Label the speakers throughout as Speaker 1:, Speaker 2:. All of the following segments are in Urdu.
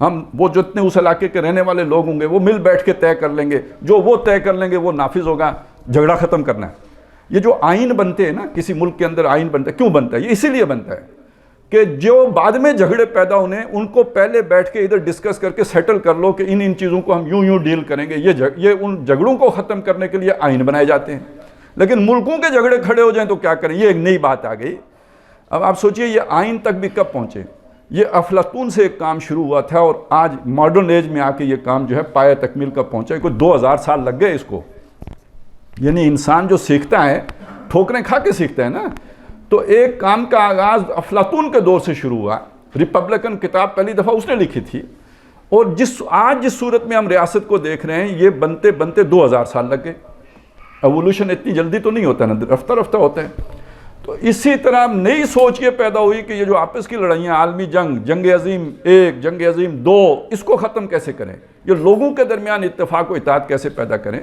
Speaker 1: ہم وہ جتنے اس علاقے کے رہنے والے لوگ ہوں گے وہ مل بیٹھ کے طے کر لیں گے، جو وہ طے کر لیں گے وہ نافذ ہوگا، جھگڑا ختم کرنا ہے۔ یہ جو آئین بنتے ہیں نا، کسی ملک کے اندر آئین بنتا ہے، کیوں بنتا ہے؟ یہ اسی لیے بنتا ہے کہ جو بعد میں جھگڑے پیدا ہونے ان کو پہلے بیٹھ کے ادھر ڈسکس کر کے سیٹل کر لو کہ ان چیزوں کو ہم یوں ڈیل کریں گے۔ یہ ان جھگڑوں کو ختم کرنے کے لیے آئین بنائے جاتے ہیں، لیکن ملکوں کے جھگڑے کھڑے ہو جائیں تو کیا کریں؟ یہ ایک نئی بات آ گئی۔ اب آپ سوچئے یہ آئین تک بھی کب پہنچے؟ یہ افلاطون سے ایک کام شروع ہوا تھا اور آج ماڈرن ایج میں آ کے یہ کام جو ہے پایہ تکمیل کا پہنچا ہے۔ کوئی 2000 سال لگ گئے اس کو۔ یعنی انسان جو سیکھتا ہے ٹھوکریں کھا کے سیکھتا ہے نا، تو ایک کام کا آغاز افلاطون کے دور سے شروع ہوا۔ ریپبلکن کتاب پہلی دفعہ اس نے لکھی تھی، اور آج جس صورت میں ہم ریاست کو دیکھ رہے ہیں یہ بنتے بنتے 2000 سال لگ گئے۔ ایوولوشن اتنی جلدی تو نہیں ہوتا نا، رفتہ رفتہ ہوتا ہے۔ تو اسی طرح نئی سوچ یہ پیدا ہوئی کہ یہ جو آپس کی لڑائیاں، عالمی جنگ، جنگ عظیم 1، جنگ عظیم 2، اس کو ختم کیسے کریں؟ یہ لوگوں کے درمیان اتفاق و اتحاد کیسے پیدا کریں؟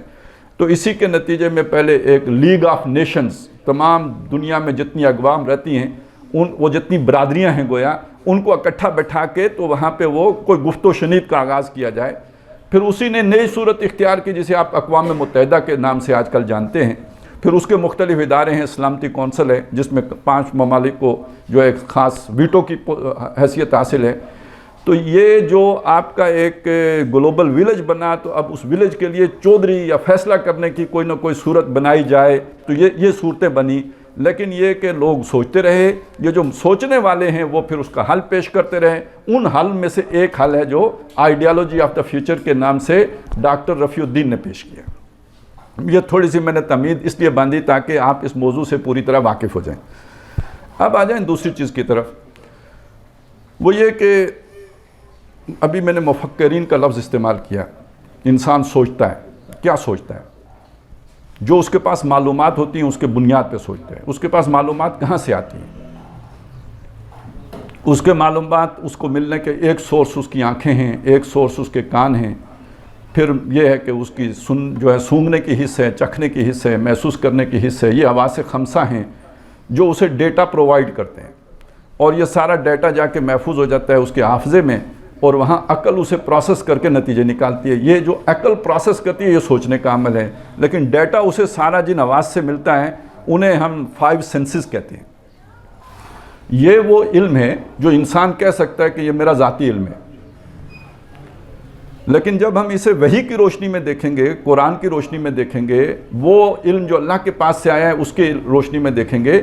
Speaker 1: تو اسی کے نتیجے میں پہلے ایک لیگ آف نیشنز، تمام دنیا میں جتنی اقوام رہتی ہیں وہ جتنی برادریاں ہیں گویا، ان کو اکٹھا بٹھا کے تو وہاں پہ وہ کوئی گفت و شنید کا آغاز کیا جائے۔ پھر اسی نے نئی صورت اختیار کی جسے آپ اقوام متحدہ کے نام سے آج کل جانتے ہیں۔ پھر اس کے مختلف ادارے ہیں، سلامتی کونسل ہے جس میں 5 ممالک کو جو ایک خاص ویٹو کی حیثیت حاصل ہے۔ تو یہ جو آپ کا ایک گلوبل ویلیج بنا، تو اب اس ویلیج کے لیے چودھری یا فیصلہ کرنے کی کوئی نہ کوئی صورت بنائی جائے، تو یہ صورتیں بنی۔ لیکن یہ کہ لوگ سوچتے رہے، یہ جو سوچنے والے ہیں وہ پھر اس کا حل پیش کرتے رہے۔ ان حل میں سے ایک حل ہے جو آئیڈیالوجی آف دا فیوچر کے نام سے ڈاکٹر رفیع الدین نے پیش کیا۔ یہ تھوڑی سی میں نے تمہید اس لیے باندھی تاکہ آپ اس موضوع سے پوری طرح واقف ہو جائیں۔ اب آ جائیں دوسری چیز کی طرف، وہ یہ کہ ابھی میں نے مفکرین کا لفظ استعمال کیا۔ انسان سوچتا ہے، کیا سوچتا ہے؟ جو اس کے پاس معلومات ہوتی ہیں اس کے بنیاد پہ سوچتا ہے۔ اس کے پاس معلومات کہاں سے آتی ہیں؟ اس کے معلومات اس کو ملنے کے ایک سورس اس کی آنکھیں ہیں، ایک سورس اس کے کان ہیں، پھر یہ ہے کہ اس کی سونگھنے کی حص ہے، چکھنے کی حص ہے، محسوس کرنے کی حص ہے۔ یہ حواس خمسہ ہیں جو اسے ڈیٹا پرووائڈ کرتے ہیں، اور یہ سارا ڈیٹا جا کے محفوظ ہو جاتا ہے اس کے حافظے میں، اور وہاں عقل اسے پروسیس کر کے نتیجے نکالتی ہے۔ یہ جو عقل پروسیس کرتی ہے یہ سوچنے کا عمل ہے، لیکن ڈیٹا اسے سارا جن حواس سے ملتا ہے انہیں ہم 5 سینسز کہتے ہیں۔ یہ وہ علم ہے جو انسان کہہ سکتا ہے کہ یہ میرا ذاتی علم ہے۔ لیکن جب ہم اسے وحی کی روشنی میں دیکھیں گے، قرآن کی روشنی میں دیکھیں گے، وہ علم جو اللہ کے پاس سے آیا ہے اس کی روشنی میں دیکھیں گے،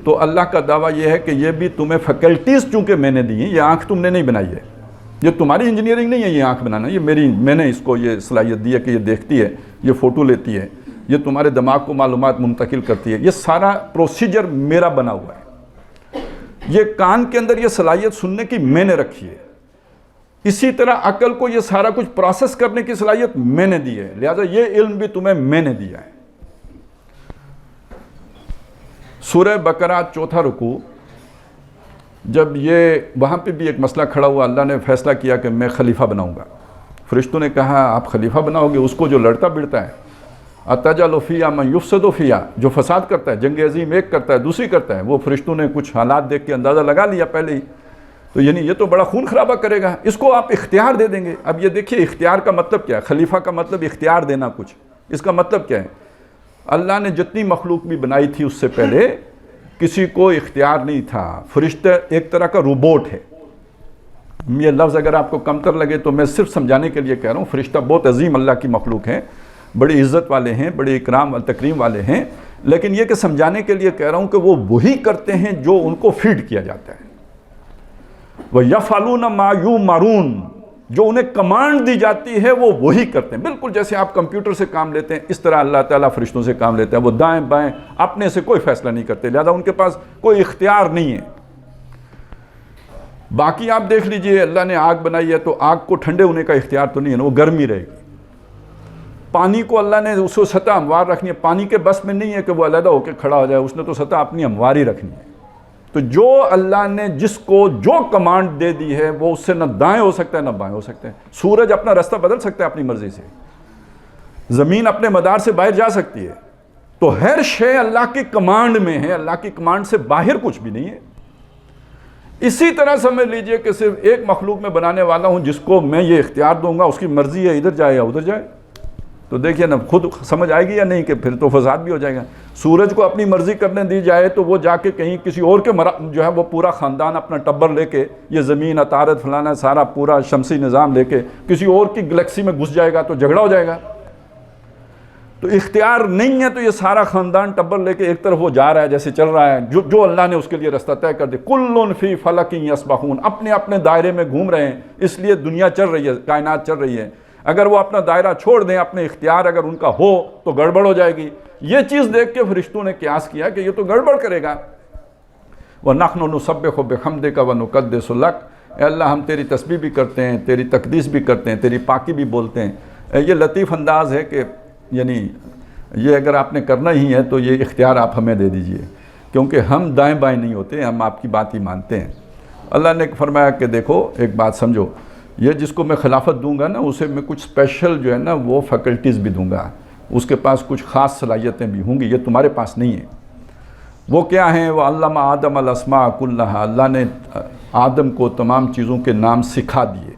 Speaker 1: تو اللہ کا دعویٰ یہ ہے کہ یہ بھی تمہیں فیکلٹیز چونکہ میں نے دی ہیں، یہ آنکھ تم نے نہیں بنائی ہے، یہ تمہاری انجینئرنگ نہیں ہے یہ آنکھ بنانا، یہ میں نے اس کو یہ صلاحیت دی ہے کہ یہ دیکھتی ہے، یہ فوٹو لیتی ہے، یہ تمہارے دماغ کو معلومات منتقل کرتی ہے۔ یہ سارا پروسیجر میرا بنا ہوا ہے۔ یہ کان کے اندر یہ صلاحیت سننے کی میں نے رکھی ہے۔ اسی طرح عقل کو یہ سارا کچھ پروسیس کرنے کی صلاحیت میں نے دی ہے، لہذا یہ علم بھی تمہیں میں نے دیا ہے۔ سورہ بقرہ 4 رکوع، جب یہ وہاں پہ بھی ایک مسئلہ کھڑا ہوا، اللہ نے فیصلہ کیا کہ میں خلیفہ بناؤں گا۔ فرشتوں نے کہا آپ خلیفہ بناؤ گے اس کو جو لڑتا بڑھتا ہے، اتجعل فیہا من یفسد فیہا، جو فساد کرتا ہے، جنگ عظیم 1 کرتا ہے، دوسری کرتا ہے، وہ فرشتوں نے کچھ حالات دیکھ کے اندازہ لگا لیا پہلے ہی، تو یعنی یہ تو بڑا خون خرابہ کرے گا، اس کو آپ اختیار دے دیں گے۔ اب یہ دیکھیے اختیار کا مطلب کیا ہے؟ خلیفہ کا مطلب اختیار دینا کچھ، اس کا مطلب کیا ہے؟ اللہ نے جتنی مخلوق بھی بنائی تھی اس سے پہلے کسی کو اختیار نہیں تھا۔ فرشتہ ایک طرح کا روبوٹ ہے۔ یہ لفظ اگر آپ کو کمتر لگے تو میں صرف سمجھانے کے لیے کہہ رہا ہوں، فرشتہ بہت عظیم اللہ کی مخلوق ہیں، بڑی عزت والے ہیں، بڑے اکرام و تکریم والے ہیں، لیکن یہ کہ سمجھانے کے لیے کہہ رہا ہوں کہ وہ وہی کرتے ہیں جو ان کو فیڈ کیا جاتا ہے۔ وَيَفْعَلُونَ مَا يُؤْمَرُونَ، جو انہیں کمانڈ دی جاتی ہے وہ وہی کرتے ہیں۔ بالکل جیسے آپ کمپیوٹر سے کام لیتے ہیں اس طرح اللہ تعالیٰ فرشتوں سے کام لیتا ہے، وہ دائیں بائیں اپنے سے کوئی فیصلہ نہیں کرتے، لہذا ان کے پاس کوئی اختیار نہیں ہے۔ باقی آپ دیکھ لیجئے، اللہ نے آگ بنائی ہے تو آگ کو ٹھنڈے ہونے کا اختیار تو نہیں ہے نا، وہ گرمی رہے گی۔ پانی کو اللہ نے اس کو سطح ہموار رکھنی ہے، پانی کے بس میں نہیں ہے کہ وہ علیحدہ ہو کے کھڑا ہو جائے، اس نے تو سطح اپنی ہموار ہی رکھنی ہے۔ تو جو اللہ نے جس کو جو کمانڈ دے دی ہے وہ اس سے نہ دائیں ہو سکتا ہے نہ بائیں ہو سکتے ہیں۔ سورج اپنا راستہ بدل سکتا ہے اپنی مرضی سے، زمین اپنے مدار سے باہر جا سکتی ہے، تو ہر شے اللہ کی کمانڈ میں ہے، اللہ کی کمانڈ سے باہر کچھ بھی نہیں ہے۔ اسی طرح سمجھ لیجئے کہ صرف ایک مخلوق میں بنانے والا ہوں جس کو میں یہ اختیار دوں گا، اس کی مرضی ہے ادھر جائے یا ادھر جائے، تو دیکھیے نا خود سمجھ آئے گی یا نہیں کہ پھر تو فساد بھی ہو جائے گا۔ سورج کو اپنی مرضی کرنے دی جائے تو وہ جا کے کہیں کسی اور کے جو ہے وہ پورا خاندان اپنا ٹبر لے کے یہ زمین عطارد فلانا سارا پورا شمسی نظام لے کے کسی اور کی گلیکسی میں گھس جائے گا تو جھگڑا ہو جائے گا۔ تو اختیار نہیں ہے تو یہ سارا خاندان ٹبر لے کے ایک طرف وہ جا رہا ہے جیسے چل رہا ہے، جو اللہ نے اس کے لیے رستہ طے کر دیا، کل فی فلک یسبحون، اپنے اپنے دائرے میں گھوم رہے ہیں، اس لیے دنیا چل رہی ہے، کائنات چل رہی ہے۔ اگر وہ اپنا دائرہ چھوڑ دیں، اپنے اختیار اگر ان کا ہو تو گڑبڑ ہو جائے گی۔ یہ چیز دیکھ کے فرشتوں نے قیاس کیا کہ یہ تو گڑبڑ کرے گا۔ وَنَحْنُ نُسَبِّحُ بِحَمْدِكَ وَنُقَدِّسُ لَكَ، اے اللہ ہم تیری تسبیح بھی کرتے ہیں، تیری تقدیس بھی کرتے ہیں، تیری پاکی بھی بولتے ہیں۔ یہ لطیف انداز ہے کہ یعنی یہ اگر آپ نے کرنا ہی ہے تو یہ اختیار آپ ہمیں دے دیجئے، کیونکہ ہم دائیں بائیں نہیں ہوتے، ہم آپ کی بات ہی مانتے ہیں۔ اللہ نے فرمایا کہ دیکھو ایک بات سمجھو، یہ جس کو میں خلافت دوں گا نا اسے میں کچھ اسپیشل جو ہے نا وہ فیکلٹیز بھی دوں گا، اس کے پاس کچھ خاص صلاحیتیں بھی ہوں گی، یہ تمہارے پاس نہیں ہیں۔ وہ کیا ہیں؟ وہ علم آدم الاسماء کلھا، اللہ نے آدم کو تمام چیزوں کے نام سکھا دیے۔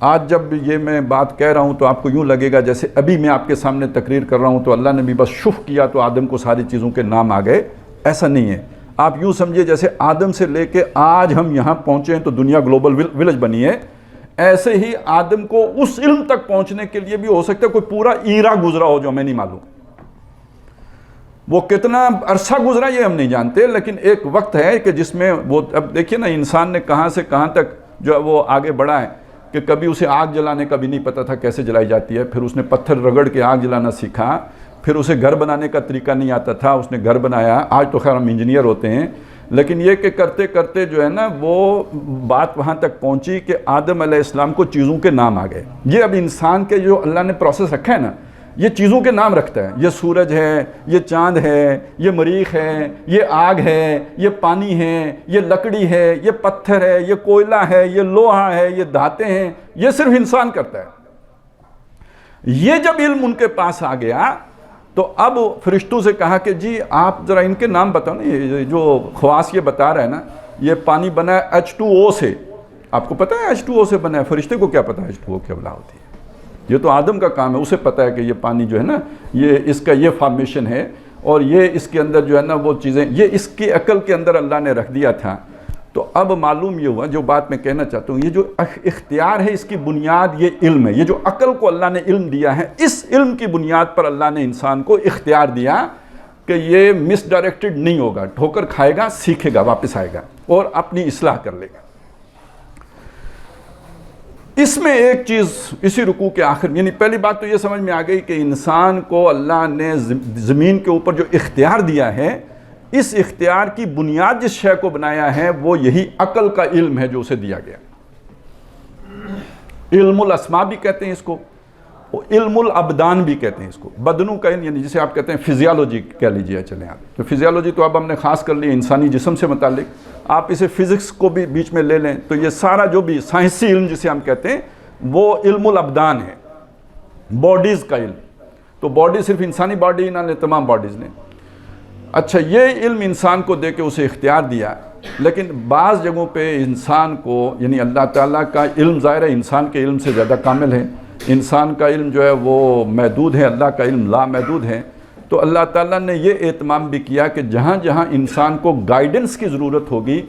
Speaker 1: آج جب یہ میں بات کہہ رہا ہوں تو آپ کو یوں لگے گا جیسے ابھی میں آپ کے سامنے تقریر کر رہا ہوں تو اللہ نے بھی بس شف کیا تو آدم کو ساری چیزوں کے نام آ گئے، ایسا نہیں ہے۔ آپ یوں سمجھیے جیسے آدم سے لے کے آج ہم یہاں پہنچے ہیں تو دنیا گلوبل ولیج بنی ہے، ایسے ہی آدم کو اس علم تک پہنچنے کے لیے بھی ہو سکتا ہے کوئی پورا ایرا گزرا ہو جو ہمیں نہیں معلوم۔ وہ کتنا عرصہ گزرا یہ ہم نہیں جانتے، لیکن ایک وقت ہے کہ جس میں وہ اب دیکھیے نا انسان نے کہاں سے کہاں تک جو ہے وہ آگے بڑھا ہے کہ کبھی اسے آگ جلانے کا بھی نہیں پتہ تھا کیسے جلائی جاتی ہے، پھر اس نے پتھر رگڑ کے آگ جلانا سیکھا، پھر اسے گھر بنانے کا طریقہ نہیں آتا تھا، اس نے گھر بنایا۔ آج تو خیر ہم انجینئر ہوتے ہیں، لیکن یہ کہ کرتے کرتے جو ہے نا وہ بات وہاں تک پہنچی کہ آدم علیہ السلام کو چیزوں کے نام آ گئے۔ یہ اب انسان کے جو اللہ نے پروسیس رکھا ہے نا، یہ چیزوں کے نام رکھتا ہے، یہ سورج ہے، یہ چاند ہے، یہ مریخ ہے، یہ آگ ہے، یہ پانی ہے، یہ لکڑی ہے، یہ پتھر ہے، یہ کوئلہ ہے، یہ لوہا ہے، یہ دھاتیں ہیں، یہ صرف انسان کرتا ہے۔ یہ جب علم ان کے پاس آ گیا تو اب فرشتوں سے کہا کہ جی آپ ذرا ان کے نام بتاؤ نا، یہ جو خواص یہ بتا رہا ہے نا، یہ پانی بنا ہے H2O سے، آپ کو پتہ ہے H2O سے بنا ہے؟ فرشتے کو کیا پتہ ہے H2O کیا بلا ہوتی ہے؟ یہ تو آدم کا کام ہے، اسے پتہ ہے کہ یہ پانی جو ہے نا یہ اس کا یہ فارمیشن ہے اور یہ اس کے اندر جو ہے نا وہ چیزیں یہ اس کی عقل کے اندر اللہ نے رکھ دیا تھا۔ تو اب معلوم یہ ہوا، جو بات میں کہنا چاہتا ہوں، یہ جو اختیار ہے اس کی بنیاد یہ علم ہے، یہ جو عقل کو اللہ نے علم دیا ہے، اس علم کی بنیاد پر اللہ نے انسان کو اختیار دیا کہ یہ مس ڈائریکٹڈ نہیں ہوگا، ٹھوکر کھائے گا، سیکھے گا، واپس آئے گا اور اپنی اصلاح کر لے گا۔ اس میں ایک چیز اسی رکوع کے آخر یعنی پہلی بات تو یہ سمجھ میں آ گئی کہ انسان کو اللہ نے زمین کے اوپر جو اختیار دیا ہے، اس اختیار کی بنیاد جس شے کو بنایا ہے وہ یہی عقل کا علم ہے جو اسے دیا گیا۔ علم الاسماء بھی کہتے ہیں اس کو، علم الابدان بھی کہتے ہیں اس کو، بدنوں کا علم، یعنی جسے آپ کہتے ہیں فزیالوجی کہہ لیجیے، چلیں آپ تو فزیالوجی تو اب ہم نے خاص کر لی انسانی جسم سے متعلق، آپ اسے فزکس کو بھی بیچ میں لے لیں تو یہ سارا جو بھی سائنسی علم جسے ہم کہتے ہیں وہ علم الابدان ہے، باڈیز کا علم۔ تو باڈی صرف انسانی باڈی نہ لیں، تمام باڈیز لیں۔ اچھا، یہ علم انسان کو دے کے اسے اختیار دیا، لیکن بعض جگہوں پہ انسان کو یعنی اللہ تعالیٰ کا علم ظاہر ہے انسان کے علم سے زیادہ کامل ہے، انسان کا علم جو ہے وہ محدود ہے، اللہ کا علم لا محدود ہے۔ تو اللہ تعالیٰ نے یہ اہتمام بھی کیا کہ جہاں جہاں انسان کو گائیڈنس کی ضرورت ہوگی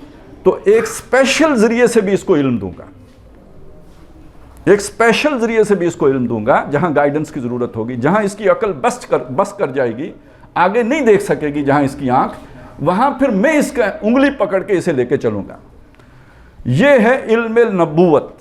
Speaker 1: تو ایک اسپیشل ذریعے سے بھی اس کو علم دوں گا، ایک اسپیشل ذریعے سے بھی اس کو علم دوں گا جہاں گائیڈنس کی ضرورت ہوگی، جہاں اس کی عقل بس کر جائے گی، آگے نہیں دیکھ سکے گی جہاں اس کی آنکھ، وہاں پھر میں اس کا انگلی پکڑ کے اسے لے کے چلوں گا۔ یہ ہے علم النبوت۔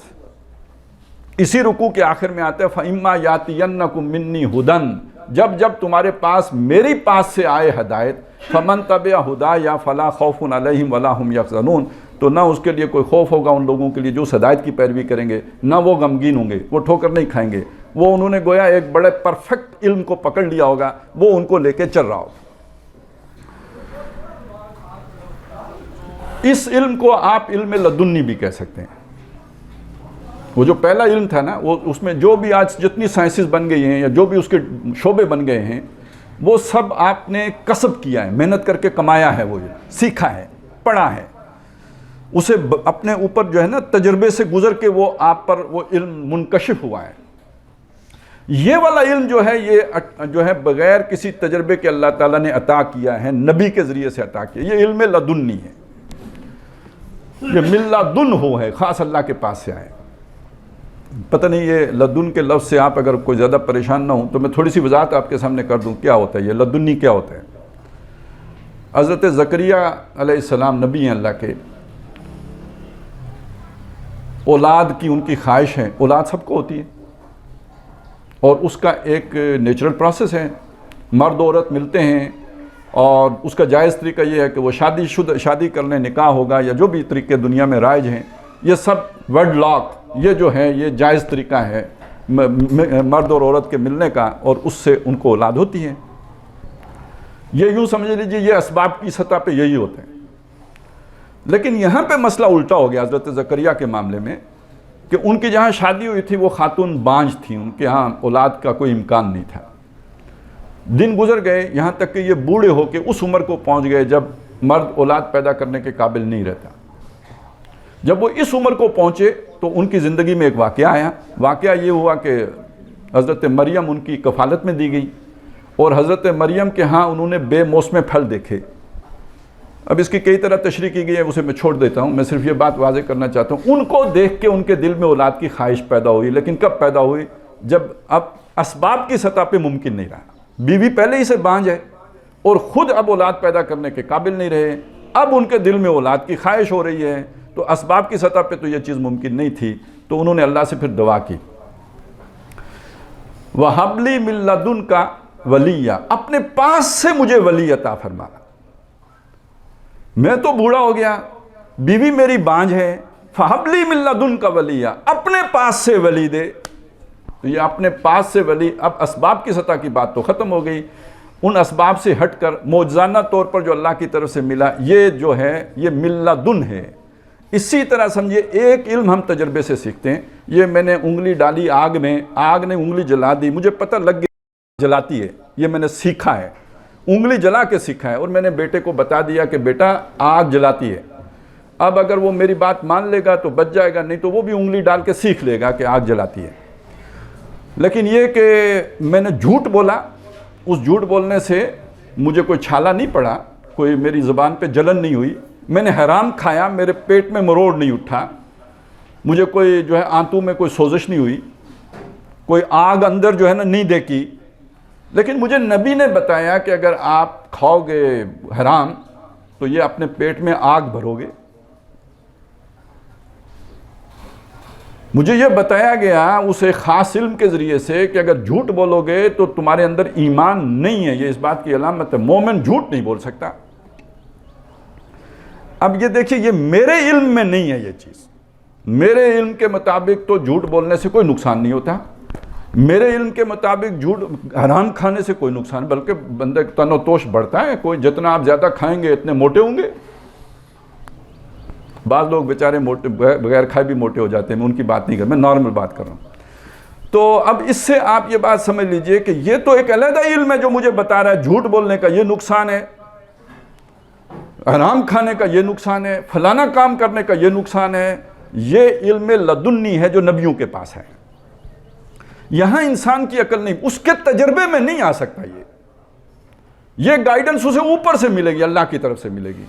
Speaker 1: اسی رکوع کے آخر میں آتا ہے فَإِمَّا يَأْتِيَنَّكُم مِّنِّي هُدًى، جب تمہارے پاس میری پاس سے آئے ہدایت، فَمَن تَبِعَ هُدَايَ فَلَا خَوْفٌ عَلَيْهِمْ وَلَا هُمْ يَحْزَنُونَ، تو نہ اس کے لیے کوئی خوف ہوگا ان لوگوں کے لیے جو اس ہدایت کی پیروی کریں گے، نہ وہ غمگین ہوں گے، وہ ٹھوکر نہیں کھائیں گے، وہ انہوں نے گویا ایک بڑے پرفیکٹ علم کو پکڑ لیا ہوگا، وہ ان کو لے کے چل رہا ہوگا۔ اس علم کو آپ علم لدنی بھی کہہ سکتے ہیں۔ وہ جو پہلا علم تھا نا، وہ اس میں جو بھی آج جتنی سائنسز بن گئی ہیں یا جو بھی اس کے شعبے بن گئے ہیں وہ سب آپ نے کسب کیا ہے، محنت کر کے کمایا ہے، وہ سیکھا ہے، پڑھا ہے۔ اسے اپنے اوپر جو ہے نا تجربے سے گزر کے وہ آپ پر وہ علم منکشف ہوا ہے. یہ والا علم جو ہے یہ جو ہے بغیر کسی تجربے کے اللہ تعالیٰ نے عطا کیا ہے، نبی کے ذریعے سے عطا کیا. یہ علم لدنی ہے، یہ من لدن ہو ہے، خاص اللہ کے پاس سے آئے. پتہ نہیں یہ لدن کے لفظ سے آپ اگر کوئی زیادہ پریشان نہ ہوں تو میں تھوڑی سی وضاحت آپ کے سامنے کر دوں کیا ہوتا ہے یہ لدنی کیا ہوتا ہے. حضرت زکریا علیہ السلام نبی ہیں اللہ کے، اولاد کی ان کی خواہش ہے. اولاد سب کو ہوتی ہے اور اس کا ایک نیچرل پروسیس ہے. مرد و عورت ملتے ہیں اور اس کا جائز طریقہ یہ ہے کہ وہ شادی کر لیں، نکاح ہوگا یا جو بھی طریقے دنیا میں رائج ہیں، یہ سب ویڈ لاک یہ جو ہے یہ جائز طریقہ ہے مرد اور عورت کے ملنے کا، اور اس سے ان کو اولاد ہوتی ہے. یہ یوں سمجھ لیجیے یہ اسباب کی سطح پہ یہی ہوتے ہیں. لیکن یہاں پہ مسئلہ الٹا ہو گیا حضرت زکریا کے معاملے میں کہ ان کی جہاں شادی ہوئی تھی وہ خاتون بانجھ تھیں، ان کے ہاں اولاد کا کوئی امکان نہیں تھا. دن گزر گئے یہاں تک کہ یہ بوڑھے ہو کے اس عمر کو پہنچ گئے جب مرد اولاد پیدا کرنے کے قابل نہیں رہتا. جب وہ اس عمر کو پہنچے تو ان کی زندگی میں ایک واقعہ آیا. واقعہ یہ ہوا کہ حضرت مریم ان کی کفالت میں دی گئی اور حضرت مریم کے ہاں انہوں نے بے موسم پھل دیکھے. اب اس کی کئی طرح تشریح کی گئی ہے، اسے میں چھوڑ دیتا ہوں. میں صرف یہ بات واضح کرنا چاہتا ہوں ان کو دیکھ کے ان کے دل میں اولاد کی خواہش پیدا ہوئی. لیکن کب پیدا ہوئی؟ جب اب اسباب کی سطح پہ ممکن نہیں رہا. بیوی پہلے ہی سے بانجھ ہے اور خود اب اولاد پیدا کرنے کے قابل نہیں رہے، اب ان کے دل میں اولاد کی خواہش ہو رہی ہے. تو اسباب کی سطح پہ تو یہ چیز ممکن نہیں تھی، تو انہوں نے اللہ سے پھر دعا کی وَهَبْ لِي مِن لَّدُنْكَ وَلِيًّا، اپنے پاس سے مجھے ولی عطا فرما. میں تو بوڑھا ہو گیا، بیوی میری بانجھ ہے، فَهَبْ لِي مِن لَّدُنْكَ وَلِيًّا، اپنے پاس سے ولی دے. تو یہ اپنے پاس سے ولی، اب اسباب کی سطح کی بات تو ختم ہو گئی. ان اسباب سے ہٹ کر معجزانہ طور پر جو اللہ کی طرف سے ملا یہ جو ہے یہ من لدن ہے. اسی طرح سمجھے ایک علم ہم تجربے سے سیکھتے ہیں. یہ میں نے انگلی ڈالی آگ میں، آگ نے انگلی جلا دی، مجھے پتہ لگ گیا جلاتی ہے، یہ میں نے سیکھا ہے، انگلی جلا کے سیکھا ہے. اور میں نے بیٹے کو بتا دیا کہ بیٹا آگ جلاتی ہے. اب اگر وہ میری بات مان لے گا تو بچ جائے گا، نہیں تو وہ بھی انگلی ڈال کے سیکھ لے گا کہ آگ جلاتی ہے. لیکن یہ کہ میں نے جھوٹ بولا، اس جھوٹ بولنے سے مجھے کوئی چھالا نہیں پڑا، کوئی میری زبان پہ جلن نہیں ہوئی. میں نے حرام کھایا، میرے پیٹ میں مروڑ نہیں اٹھا، مجھے کوئی جو ہے آنتوں میں کوئی سوزش نہیں ہوئی، کوئی آگ اندر جو ہے نا نہیں دیکھی. لیکن مجھے نبی نے بتایا کہ اگر آپ کھاؤ گے حرام تو یہ اپنے پیٹ میں آگ بھرو گے. مجھے یہ بتایا گیا اس ایک خاص علم کے ذریعے سے کہ اگر جھوٹ بولو گے تو تمہارے اندر ایمان نہیں ہے، یہ اس بات کی علامت ہے. مومن جھوٹ نہیں بول سکتا. اب یہ دیکھیے یہ میرے علم میں نہیں ہے یہ چیز. میرے علم کے مطابق تو جھوٹ بولنے سے کوئی نقصان نہیں ہوتا. میرے علم کے مطابق جھوٹ حرام کھانے سے کوئی نقصان، بلکہ بندے تن و توش بڑھتا ہے. کوئی جتنا آپ زیادہ کھائیں گے اتنے موٹے ہوں گے. بعض لوگ بیچارے موٹے بغیر کھائے بھی موٹے ہو جاتے ہیں، میں ان کی بات نہیں کر رہا، میں نارمل بات کر رہا ہوں. تو اب اس سے آپ یہ بات سمجھ لیجئے کہ یہ تو ایک علیحدہ علم ہے جو مجھے بتا رہا ہے جھوٹ بولنے کا یہ نقصان ہے، حرام کھانے کا یہ نقصان ہے، فلانا کام کرنے کا یہ نقصان ہے. یہ علم لدنی ہے جو نبیوں کے پاس ہے. یہاں انسان کی عقل نہیں، اس کے تجربے میں نہیں آ سکتا. یہ گائیڈنس اسے اوپر سے ملے گی، اللہ کی طرف سے ملے گی.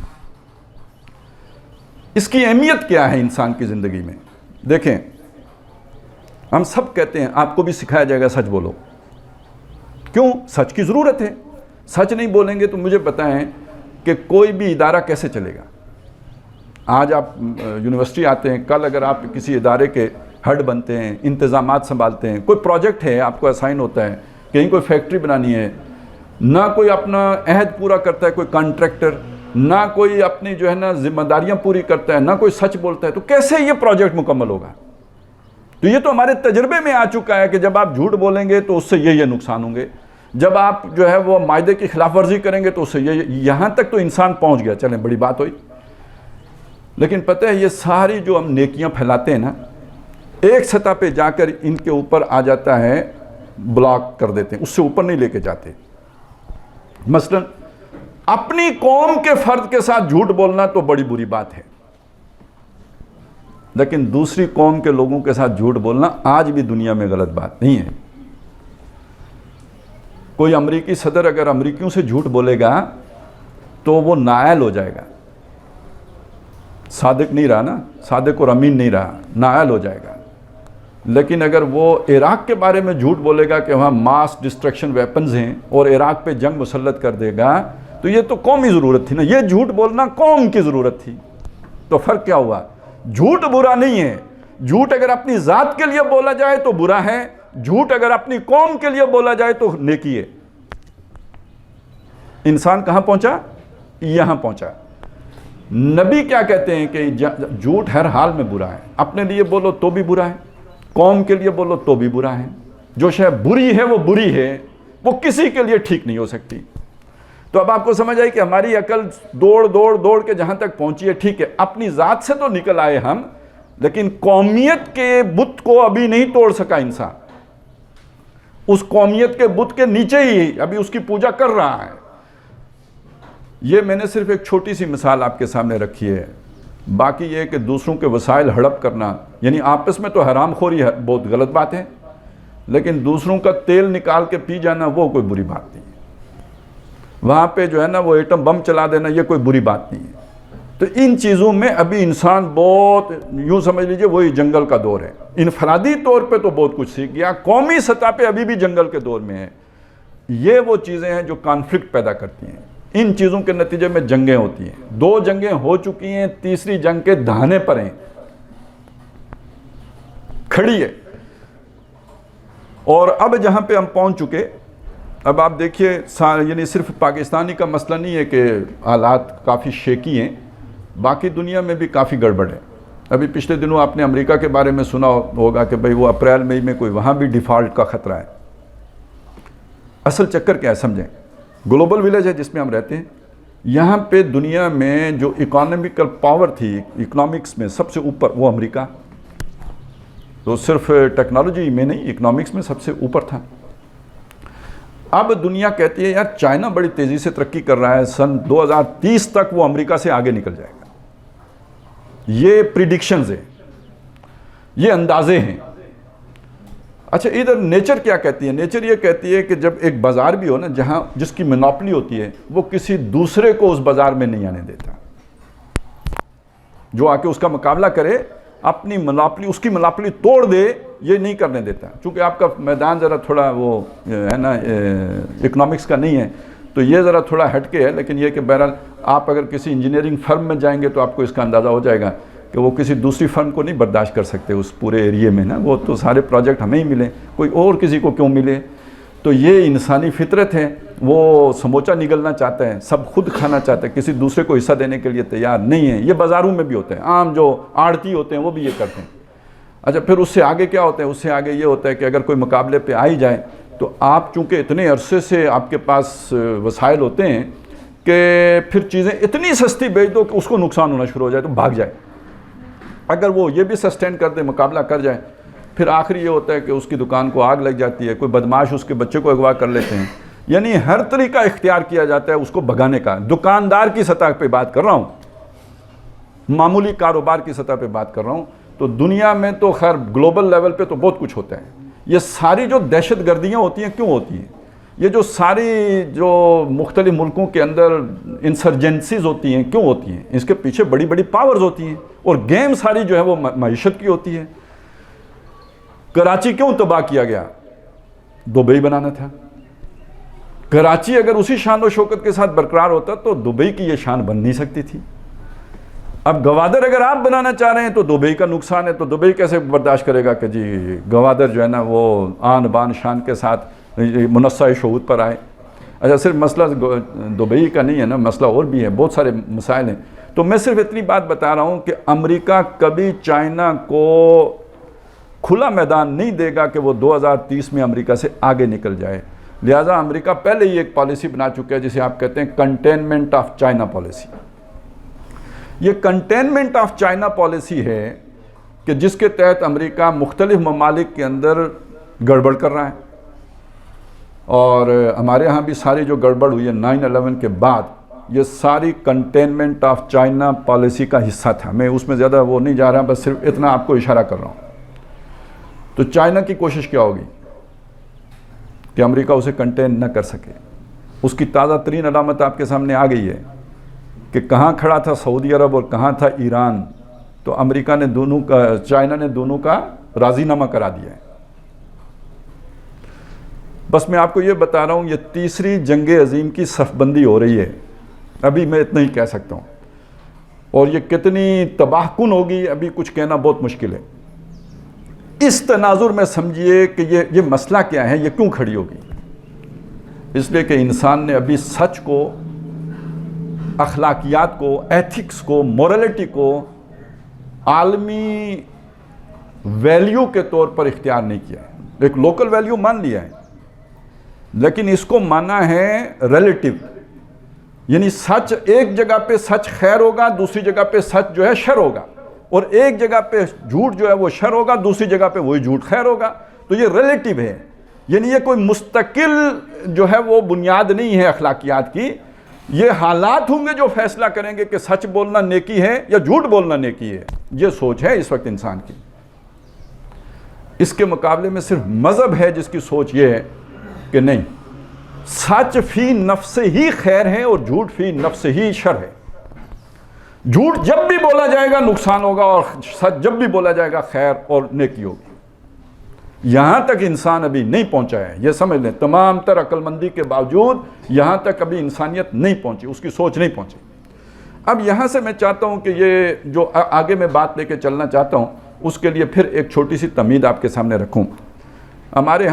Speaker 1: اس کی اہمیت کیا ہے انسان کی زندگی میں؟ دیکھیں ہم سب کہتے ہیں آپ کو بھی سکھایا جائے گا سچ بولو. کیوں؟ سچ کی ضرورت ہے. سچ نہیں بولیں گے تو مجھے بتائیں کہ کوئی بھی ادارہ کیسے چلے گا؟ آج آپ یونیورسٹی آتے ہیں، کل اگر آپ کسی ادارے کے ہیڈ بنتے ہیں، انتظامات سنبھالتے ہیں، کوئی پروجیکٹ ہے آپ کو اسائن ہوتا ہے، کہیں کوئی فیکٹری بنانی ہے، نہ کوئی اپنا عہد پورا کرتا ہے کوئی کانٹریکٹر، نہ کوئی اپنی جو ہے نا ذمہ داریاں پوری کرتا ہے، نہ کوئی سچ بولتا ہے، تو کیسے یہ پروجیکٹ مکمل ہوگا؟ تو یہ تو ہمارے تجربے میں آ چکا ہے کہ جب آپ جھوٹ بولیں گے تو اس سے یہ نقصان ہوں گے، جب آپ جو ہے وہ معاہدے کی خلاف ورزی کریں گے تو اس سے یہاں تک تو انسان پہنچ گیا. چلیں بڑی بات ہوئی. لیکن پتہ ہے یہ ساری جو ہم نیکیاں پھیلاتے ہیں نا، ایک سطح پہ جا کر ان کے اوپر آ جاتا ہے، بلاک کر دیتے ہیں، اس سے اوپر نہیں لے کے جاتے. مثلا اپنی قوم کے فرد کے ساتھ جھوٹ بولنا تو بڑی بری بات ہے. لیکن دوسری قوم کے لوگوں کے ساتھ جھوٹ بولنا آج بھی دنیا میں غلط بات نہیں ہے. کوئی امریکی صدر اگر امریکیوں سے جھوٹ بولے گا تو وہ نااہل ہو جائے گا، صادق نہیں رہا نا، صادق اور امین نہیں رہا، نااہل ہو جائے گا. لیکن اگر وہ عراق کے بارے میں جھوٹ بولے گا کہ وہاں ماس ڈسٹرکشن ویپنز ہیں اور عراق پہ جنگ مسلط کر دے گا، تو یہ تو قومی ضرورت تھی نا، یہ جھوٹ بولنا قوم کی ضرورت تھی. تو فرق کیا ہوا؟ جھوٹ برا نہیں ہے، جھوٹ اگر اپنی ذات کے لیے بولا جائے تو برا ہے، جھوٹ اگر اپنی قوم کے لیے بولا جائے تو نیکی ہے. انسان کہاں پہنچا؟ یہاں پہنچا. نبی کیا کہتے ہیں کہ جھوٹ ہر حال میں برا ہے، اپنے لیے بولو تو بھی برا ہے، قوم کے لیے بولو تو بھی برا ہے. جو شے بری ہے وہ بری ہے، وہ کسی کے لیے ٹھیک نہیں ہو سکتی. تو اب آپ کو سمجھ آئی کہ ہماری عقل دوڑ کے جہاں تک پہنچی ہے ٹھیک ہے، اپنی ذات سے تو نکل آئے ہم، لیکن قومیت کے بت کو ابھی نہیں توڑ سکا انسان. اس قومیت کے بت کے نیچے ہی ابھی اس کی پوجا کر رہا ہے. یہ میں نے صرف ایک چھوٹی سی مثال آپ کے سامنے رکھی ہے. باقی یہ کہ دوسروں کے وسائل ہڑپ کرنا، یعنی آپس میں تو حرام خوری ہے، بہت غلط بات ہے، لیکن دوسروں کا تیل نکال کے پی جانا وہ کوئی بری بات نہیں ہے. وہاں پہ جو ہے نا وہ ایٹم بم چلا دینا یہ کوئی بری بات نہیں ہے. تو ان چیزوں میں ابھی انسان بہت، یوں سمجھ لیجئے وہی جنگل کا دور ہے. انفرادی طور پہ تو بہت کچھ سیکھ گیا، قومی سطح پہ ابھی بھی جنگل کے دور میں ہے. یہ وہ چیزیں ہیں جو کانفلکٹ پیدا کرتی ہیں. ان چیزوں کے نتیجے میں جنگیں ہوتی ہیں. 2 جنگیں ہو چکی ہیں، تیسری جنگ کے دہانے پر ہیں، کھڑی ہے. اور اب جہاں پہ ہم پہنچ چکے، اب آپ دیکھیے یعنی صرف پاکستانی کا مسئلہ نہیں ہے کہ حالات کافی شیکی ہیں، باقی دنیا میں بھی کافی گڑبڑ ہے. ابھی پچھلے دنوں آپ نے امریکہ کے بارے میں سنا ہوگا کہ بھئی وہ اپریل مئی میں کوئی وہاں بھی ڈیفالٹ کا خطرہ ہے. اصل چکر کیا ہے سمجھیں، گلوبل ویلیج ہے جس میں ہم رہتے ہیں. یہاں پہ دنیا میں جو اکانومیکل پاور تھی، اکنامکس میں سب سے اوپر وہ امریکہ، تو صرف ٹیکنالوجی میں نہیں اکنامکس میں سب سے اوپر تھا. اب دنیا کہتی ہے یار چائنا بڑی تیزی سے ترقی کر رہا ہے، سن 2030 تک وہ امریکہ سے آگے نکل جائے گا. یہ پریڈکشنز ہیں، یہ اندازے ہیں. اچھا ادھر نیچر کیا کہتی ہے؟ نیچر یہ کہتی ہے کہ جب ایک بازار بھی ہو نا جہاں جس کی منوپلی ہوتی ہے، وہ کسی دوسرے کو اس بازار میں نہیں آنے دیتا. جو آ کے اس کا مقابلہ کرے اپنی منوپلی، اس کی منوپلی توڑ دے، یہ نہیں کرنے دیتا. چونکہ آپ کا میدان ذرا تھوڑا وہ ہے نا اکنامکس کا نہیں ہے تو یہ ذرا تھوڑا ہٹ کے ہے. لیکن یہ کہ بہرحال آپ اگر کسی انجینئرنگ فرم میں جائیں گے تو آپ کو اس کا اندازہ ہو جائے گا کہ وہ کسی دوسری فرم کو نہیں برداشت کر سکتے اس پورے ایریے میں نا. وہ تو سارے پروجیکٹ ہمیں ہی ملیں، کوئی اور کسی کو کیوں ملے؟ تو یہ انسانی فطرت ہے، وہ سموچا نگلنا چاہتا ہے، سب خود کھانا چاہتا ہے، کسی دوسرے کو حصہ دینے کے لیے تیار نہیں ہے. یہ بازاروں میں بھی ہوتا ہے، عام جو آڑتی ہوتے ہیں وہ بھی یہ کرتے ہیں. اچھا پھر اس سے آگے کیا ہوتا ہے؟ اس سے آگے یہ ہوتا ہے کہ اگر کوئی مقابلے پہ آئی جائے تو آپ چونکہ اتنے عرصے سے آپ کے پاس وسائل ہوتے ہیں کہ پھر چیزیں اتنی سستی بیچ دو کہ اس کو نقصان ہونا شروع ہو جائے تو بھاگ جائے. اگر وہ یہ بھی سسٹین کر دے، مقابلہ کر جائے، پھر آخری یہ ہوتا ہے کہ اس کی دکان کو آگ لگ جاتی ہے، کوئی بدماش اس کے بچے کو اغوا کر لیتے ہیں. یعنی ہر طریقہ اختیار کیا جاتا ہے اس کو بھگانے کا. دکاندار کی سطح پہ بات کر رہا ہوں، معمولی کاروبار کی سطح پہ بات کر رہا ہوں. تو دنیا میں تو خیر گلوبل لیول پہ تو بہت کچھ ہوتا ہے. یہ ساری جو دہشت گردیاں ہوتی ہیں کیوں ہوتی ہیں؟ یہ جو ساری جو مختلف ملکوں کے اندر انسرجنسیز ہوتی ہیں کیوں ہوتی ہیں؟ اس کے پیچھے بڑی بڑی پاورز ہوتی ہیں اور گیم ساری جو ہے وہ معیشت کی ہوتی ہے. کراچی کیوں تباہ کیا گیا؟ دبئی بنانا تھا. کراچی اگر اسی شان و شوکت کے ساتھ برقرار ہوتا تو دبئی کی یہ شان بن نہیں سکتی تھی. اب گوادر اگر آپ بنانا چاہ رہے ہیں تو دبئی کا نقصان ہے، تو دبئی کیسے برداشت کرے گا کہ جی گوادر جو ہے نا وہ آن بان شان کے ساتھ منصہ شعور پر آئے. اچھا صرف مسئلہ دبئی کا نہیں ہے نا، مسئلہ اور بھی ہے، بہت سارے مسائل ہیں. تو میں صرف اتنی بات بتا رہا ہوں کہ امریکہ کبھی چائنا کو کھلا میدان نہیں دے گا کہ وہ 2030 میں امریکہ سے آگے نکل جائے. لہٰذا امریکہ پہلے ہی ایک پالیسی بنا چکا ہے جسے آپ کہتے ہیں کنٹینمنٹ آف چائنا پالیسی. یہ کنٹینمنٹ آف چائنا پالیسی ہے کہ جس کے تحت امریکہ مختلف ممالک کے اندر گڑبڑ کر رہا ہے. اور ہمارے ہاں بھی ساری جو گڑبڑ ہوئی ہے 9/11 کے بعد یہ ساری کنٹینمنٹ آف چائنا پالیسی کا حصہ تھا. میں اس میں زیادہ وہ نہیں جا رہا, بس صرف اتنا آپ کو اشارہ کر رہا ہوں. تو چائنا کی کوشش کیا ہوگی کہ امریکہ اسے کنٹین نہ کر سکے. اس کی تازہ ترین علامت آپ کے سامنے آ گئی ہے کہ کہاں کھڑا تھا سعودی عرب اور کہاں تھا ایران. تو امریکہ نے دونوں کا, چائنا نے دونوں کا راضی نامہ کرا دیا ہے. بس میں آپ کو یہ بتا رہا ہوں, یہ تیسری جنگ عظیم کی صف بندی ہو رہی ہے. ابھی میں اتنا ہی کہہ سکتا ہوں, اور یہ کتنی تباہ کن ہوگی ابھی کچھ کہنا بہت مشکل ہے. اس تناظر میں سمجھیے کہ یہ مسئلہ کیا ہے, یہ کیوں کھڑی ہوگی. اس لیے کہ انسان نے ابھی سچ کو, اخلاقیات کو, ایتھکس کو, مورالٹی کو عالمی ویلیو کے طور پر اختیار نہیں کیا ہے. ایک لوکل ویلیو مان لیا ہے, لیکن اس کو مانا ہے ریلیٹیو. یعنی سچ ایک جگہ پہ سچ خیر ہوگا, دوسری جگہ پہ سچ جو ہے شر ہوگا, اور ایک جگہ پہ جھوٹ جو ہے وہ شر ہوگا, دوسری جگہ پہ وہی جھوٹ خیر ہوگا. تو یہ ریلیٹیو ہے. یعنی یہ کوئی مستقل جو ہے وہ بنیاد نہیں ہے اخلاقیات کی. یہ حالات ہوں گے جو فیصلہ کریں گے کہ سچ بولنا نیکی ہے یا جھوٹ بولنا نیکی ہے. یہ سوچ ہے اس وقت انسان کی. اس کے مقابلے میں صرف مذہب ہے جس کی سوچ یہ ہے کہ نہیں, سچ فی نفس ہی خیر ہے اور جھوٹ فی نفس ہی شر ہے. جھوٹ جب بھی بولا جائے گا نقصان ہوگا, اور سچ جب بھی بولا جائے گا خیر اور نیکی ہوگی. یہاں تک انسان ابھی نہیں پہنچا ہے, یہ سمجھ لیں. تمام تر عقل مندی کے باوجود یہاں تک ابھی انسانیت نہیں پہنچی, اس کی سوچ نہیں پہنچی. اب یہاں سے میں چاہتا ہوں کہ یہ جو آگے میں بات لے کے چلنا چاہتا ہوں, اس کے لیے پھر ایک چھوٹی سی تمہید آپ کے سامنے رکھوں. ہمارے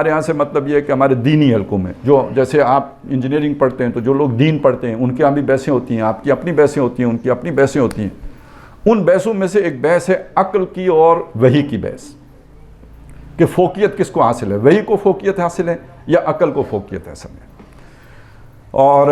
Speaker 1: ہاں سے مطلب یہ ہے کہ ہمارے دینی حلقوں میں, جو جیسے آپ انجینئرنگ پڑھتے ہیں تو جو لوگ دین پڑھتے ہیں ان کے یہاں بھی بحثیں ہوتی ہیں, آپ کی اپنی بحثیں ہوتی ہیں, ان کی اپنی بحثیں ہوتی ہیں. ان بحثوں میں سے ایک بحث ہے عقل کی اور وحی کی بحث, کہ فوقیت کس کو حاصل ہے, وحی کو فوقیت حاصل ہے یا عقل کو فوقیت حاصل ہے. اور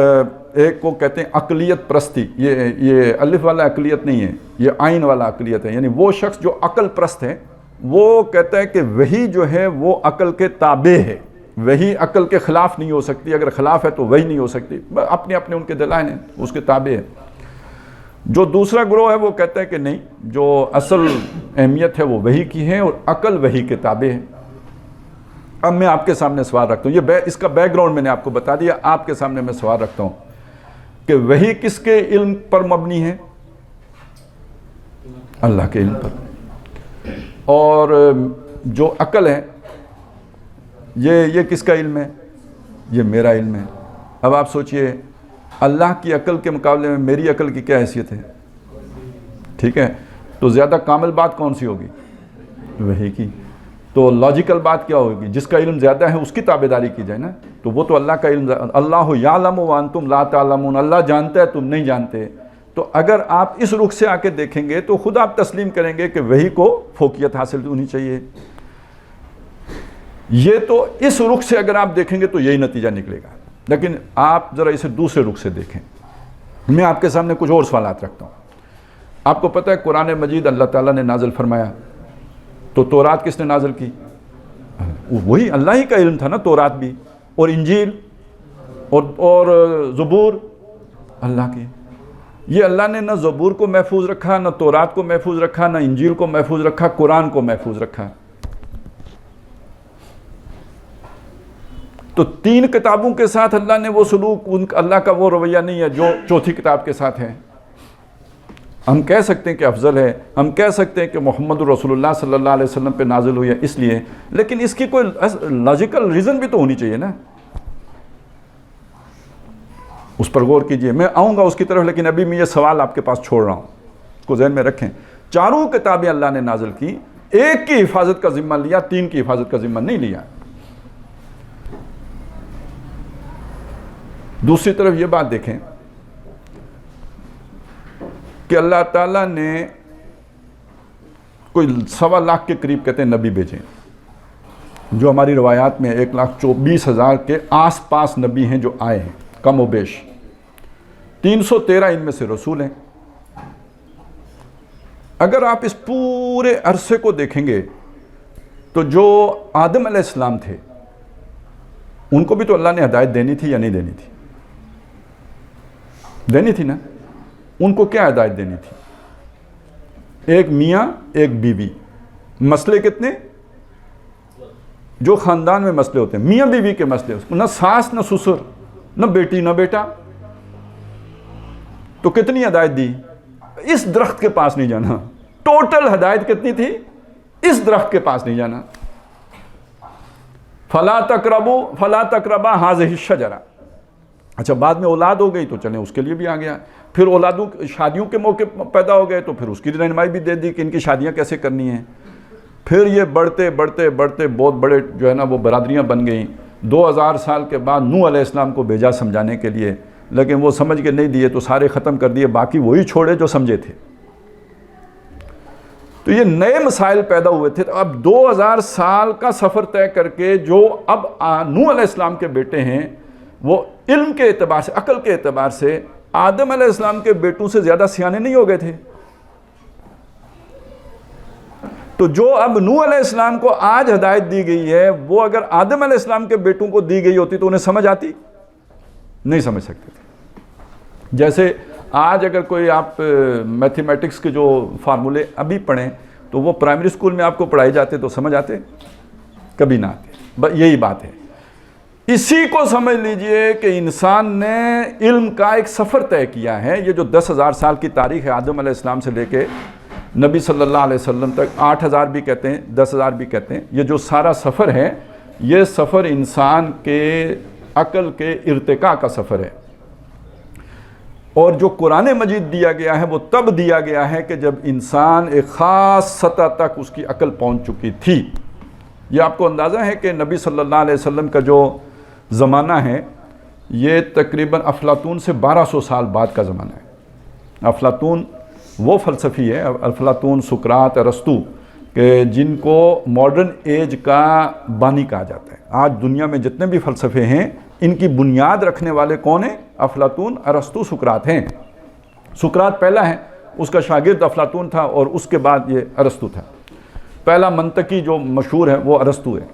Speaker 1: ایک کو کہتے ہیں عقلیت پرستی. یہ الف والا عقلیت نہیں ہے, یہ عین والا عقلیت ہے. یعنی وہ شخص جو عقل پرست ہے وہ کہتا ہے کہ وحی جو ہے وہ عقل کے تابع ہے, وحی عقل کے خلاف نہیں ہو سکتی, اگر خلاف ہے تو وحی نہیں ہو سکتی, اپنے اپنے ان کے دلائل ہیں, اس کے تابع ہے. جو دوسرا گروہ ہے وہ کہتا ہے کہ نہیں, جو اصل اہمیت ہے وہ وحی کی ہے اور عقل وحی کے تابع ہے. اب میں آپ کے سامنے سوال رکھتا ہوں, یہ اس کا بیک گراؤنڈ میں نے آپ کو بتا دیا. آپ کے سامنے میں سوال رکھتا ہوں کہ وحی کس کے علم پر مبنی ہے, اللہ کے علم پر. اور جو عقل ہے یہ کس کا علم ہے, یہ میرا علم ہے. اب آپ سوچئے اللہ کی عقل کے مقابلے میں میری عقل کی کیا حیثیت ہے, ٹھیک ہے. تو زیادہ کامل بات کون سی ہوگی, وحی کی. تو لاجیکل بات کیا ہوگی, جس کا علم زیادہ ہے اس کی تابعداری کی جائے نا. تو وہ تو اللہ کا علم, اللہ یعلم وانتم لا تعلمون, اللہ جانتا ہے تم نہیں جانتے. تو اگر آپ اس رخ سے آ کے دیکھیں گے تو خود آپ تسلیم کریں گے کہ وحی کو فوقیت حاصل ہونی چاہیے. یہ تو اس رخ سے اگر آپ دیکھیں گے تو یہی نتیجہ نکلے گا. لیکن آپ ذرا اسے دوسرے رخ سے دیکھیں. میں آپ کے سامنے کچھ اور سوالات رکھتا ہوں. آپ کو پتہ ہے قرآن مجید اللہ تعالیٰ نے نازل فرمایا, تو تورات کس نے نازل کی, وہی اللہ ہی کا علم تھا نا تورات بھی, اور انجیل اور زبور اللہ کی. یہ اللہ نے نہ زبور کو محفوظ رکھا, نہ تورات کو محفوظ رکھا, نہ انجیل کو محفوظ رکھا, قرآن کو محفوظ رکھا. تو 3 کتابوں کے ساتھ اللہ نے وہ سلوک, اللہ کا وہ رویہ نہیں ہے جو چوتھی کتاب کے ساتھ ہے. ہم کہہ سکتے ہیں کہ افضل ہے, ہم کہہ سکتے ہیں کہ محمد رسول اللہ صلی اللہ علیہ وسلم پہ نازل ہوئی ہے اس لیے, لیکن اس کی کوئی لاجیکل ریزن بھی تو ہونی چاہیے نا. اس پر غور کیجئے, میں آؤں گا اس کی طرف, لیکن ابھی میں یہ سوال آپ کے پاس چھوڑ رہا ہوں, اس کو ذہن میں رکھیں. 4 کتابیں اللہ نے نازل کی, ایک کی حفاظت کا ذمہ لیا, 3 کی حفاظت کا ذمہ نہیں لیا. دوسری طرف یہ بات دیکھیں کہ اللہ تعالیٰ نے کوئی 1.25 لاکھ کے قریب کہتے ہیں نبی بھیجے, جو ہماری روایات میں 1,20,000 کے آس پاس نبی ہیں جو آئے ہیں کم و بیش. 313 ان میں سے رسول ہیں. اگر آپ اس پورے عرصے کو دیکھیں گے تو جو آدم علیہ السلام تھے ان کو بھی تو اللہ نے ہدایت دینی تھی یا نہیں دینی تھی, دینی تھی نا. ان کو کیا ہدایت دینی تھی؟ ایک میاں ایک بیوی. مسئلے کتنے؟ جو خاندان میں مسئلے ہوتے ہیں میاں بیوی کے مسئلے، نہ ساس نہ سسر نہ بیٹی نہ بیٹا. تو کتنی ہدایت دی؟ اس درخت کے پاس نہیں جانا. ٹوٹل ہدایت کتنی تھی؟ اس درخت کے پاس نہیں جانا. فلا تقربا هذه الشجرہ. اچھا بعد میں اولاد ہو گئی تو چلیں اس کے لیے بھی آ گیا. پھر اولادوں شادیوں کے موقع پیدا ہو گئے تو پھر اس کی رہنمائی بھی دے دی کہ ان کی شادیاں کیسے کرنی ہیں. پھر یہ بڑھتے بڑھتے بڑھتے بہت بڑے جو ہے نا وہ برادریاں بن گئیں. 2000 سال کے بعد نوح علیہ السلام کو بھیجا سمجھانے کے لیے، لیکن وہ سمجھ کے نہیں دیے تو سارے ختم کر دیے، باقی وہی چھوڑے جو سمجھے تھے. تو یہ نئے مسائل پیدا ہوئے تھے. تو اب 2000 سال کا سفر طے کر کے جو اب نوح علیہ السلام کے بیٹے ہیں وہ علم کے اعتبار سے، عقل کے اعتبار سے آدم علیہ السلام کے بیٹوں سے زیادہ سیانے نہیں ہو گئے تھے. تو جو اب نوح علیہ السلام کو آج ہدایت دی گئی ہے وہ اگر آدم علیہ السلام کے بیٹوں کو دی گئی ہوتی تو انہیں سمجھ آتی؟ نہیں سمجھ سکتے تھے. جیسے آج اگر کوئی آپ میتھمیٹکس کے جو فارمولے ابھی پڑھیں تو وہ پرائمری اسکول میں آپ کو پڑھائے جاتے تو سمجھ آتے؟ کبھی نہ آتے. یہی بات ہے. اسی کو سمجھ لیجئے کہ انسان نے علم کا ایک سفر طے کیا ہے. یہ جو 10,000 سال کی تاریخ ہے آدم علیہ السلام سے لے کے نبی صلی اللہ علیہ وسلم تک، 8,000 بھی کہتے ہیں 10,000 بھی کہتے ہیں، یہ جو سارا سفر ہے یہ سفر انسان کے عقل کے ارتقاء کا سفر ہے. اور جو قرآن مجید دیا گیا ہے وہ تب دیا گیا ہے کہ جب انسان ایک خاص سطح تک اس کی عقل پہنچ چکی تھی. یہ آپ کو اندازہ ہے کہ نبی صلی اللہ علیہ وسلم کا جو زمانہ ہے یہ تقریباً افلاطون سے 1200 سال بعد کا زمانہ ہے. افلاطون وہ فلسفی ہے، افلاطون، سقراط، ارسطو، کہ جن کو ماڈرن ایج کا بانی کہا جاتا ہے. آج دنیا میں جتنے بھی فلسفے ہیں ان کی بنیاد رکھنے والے کون ہیں؟ افلاطون، ارسطو، سقراط ہیں. سقراط پہلا ہے، اس کا شاگرد افلاطون تھا اور اس کے بعد یہ ارسطو تھا. پہلا منطقی جو مشہور ہے وہ ارسطو ہے.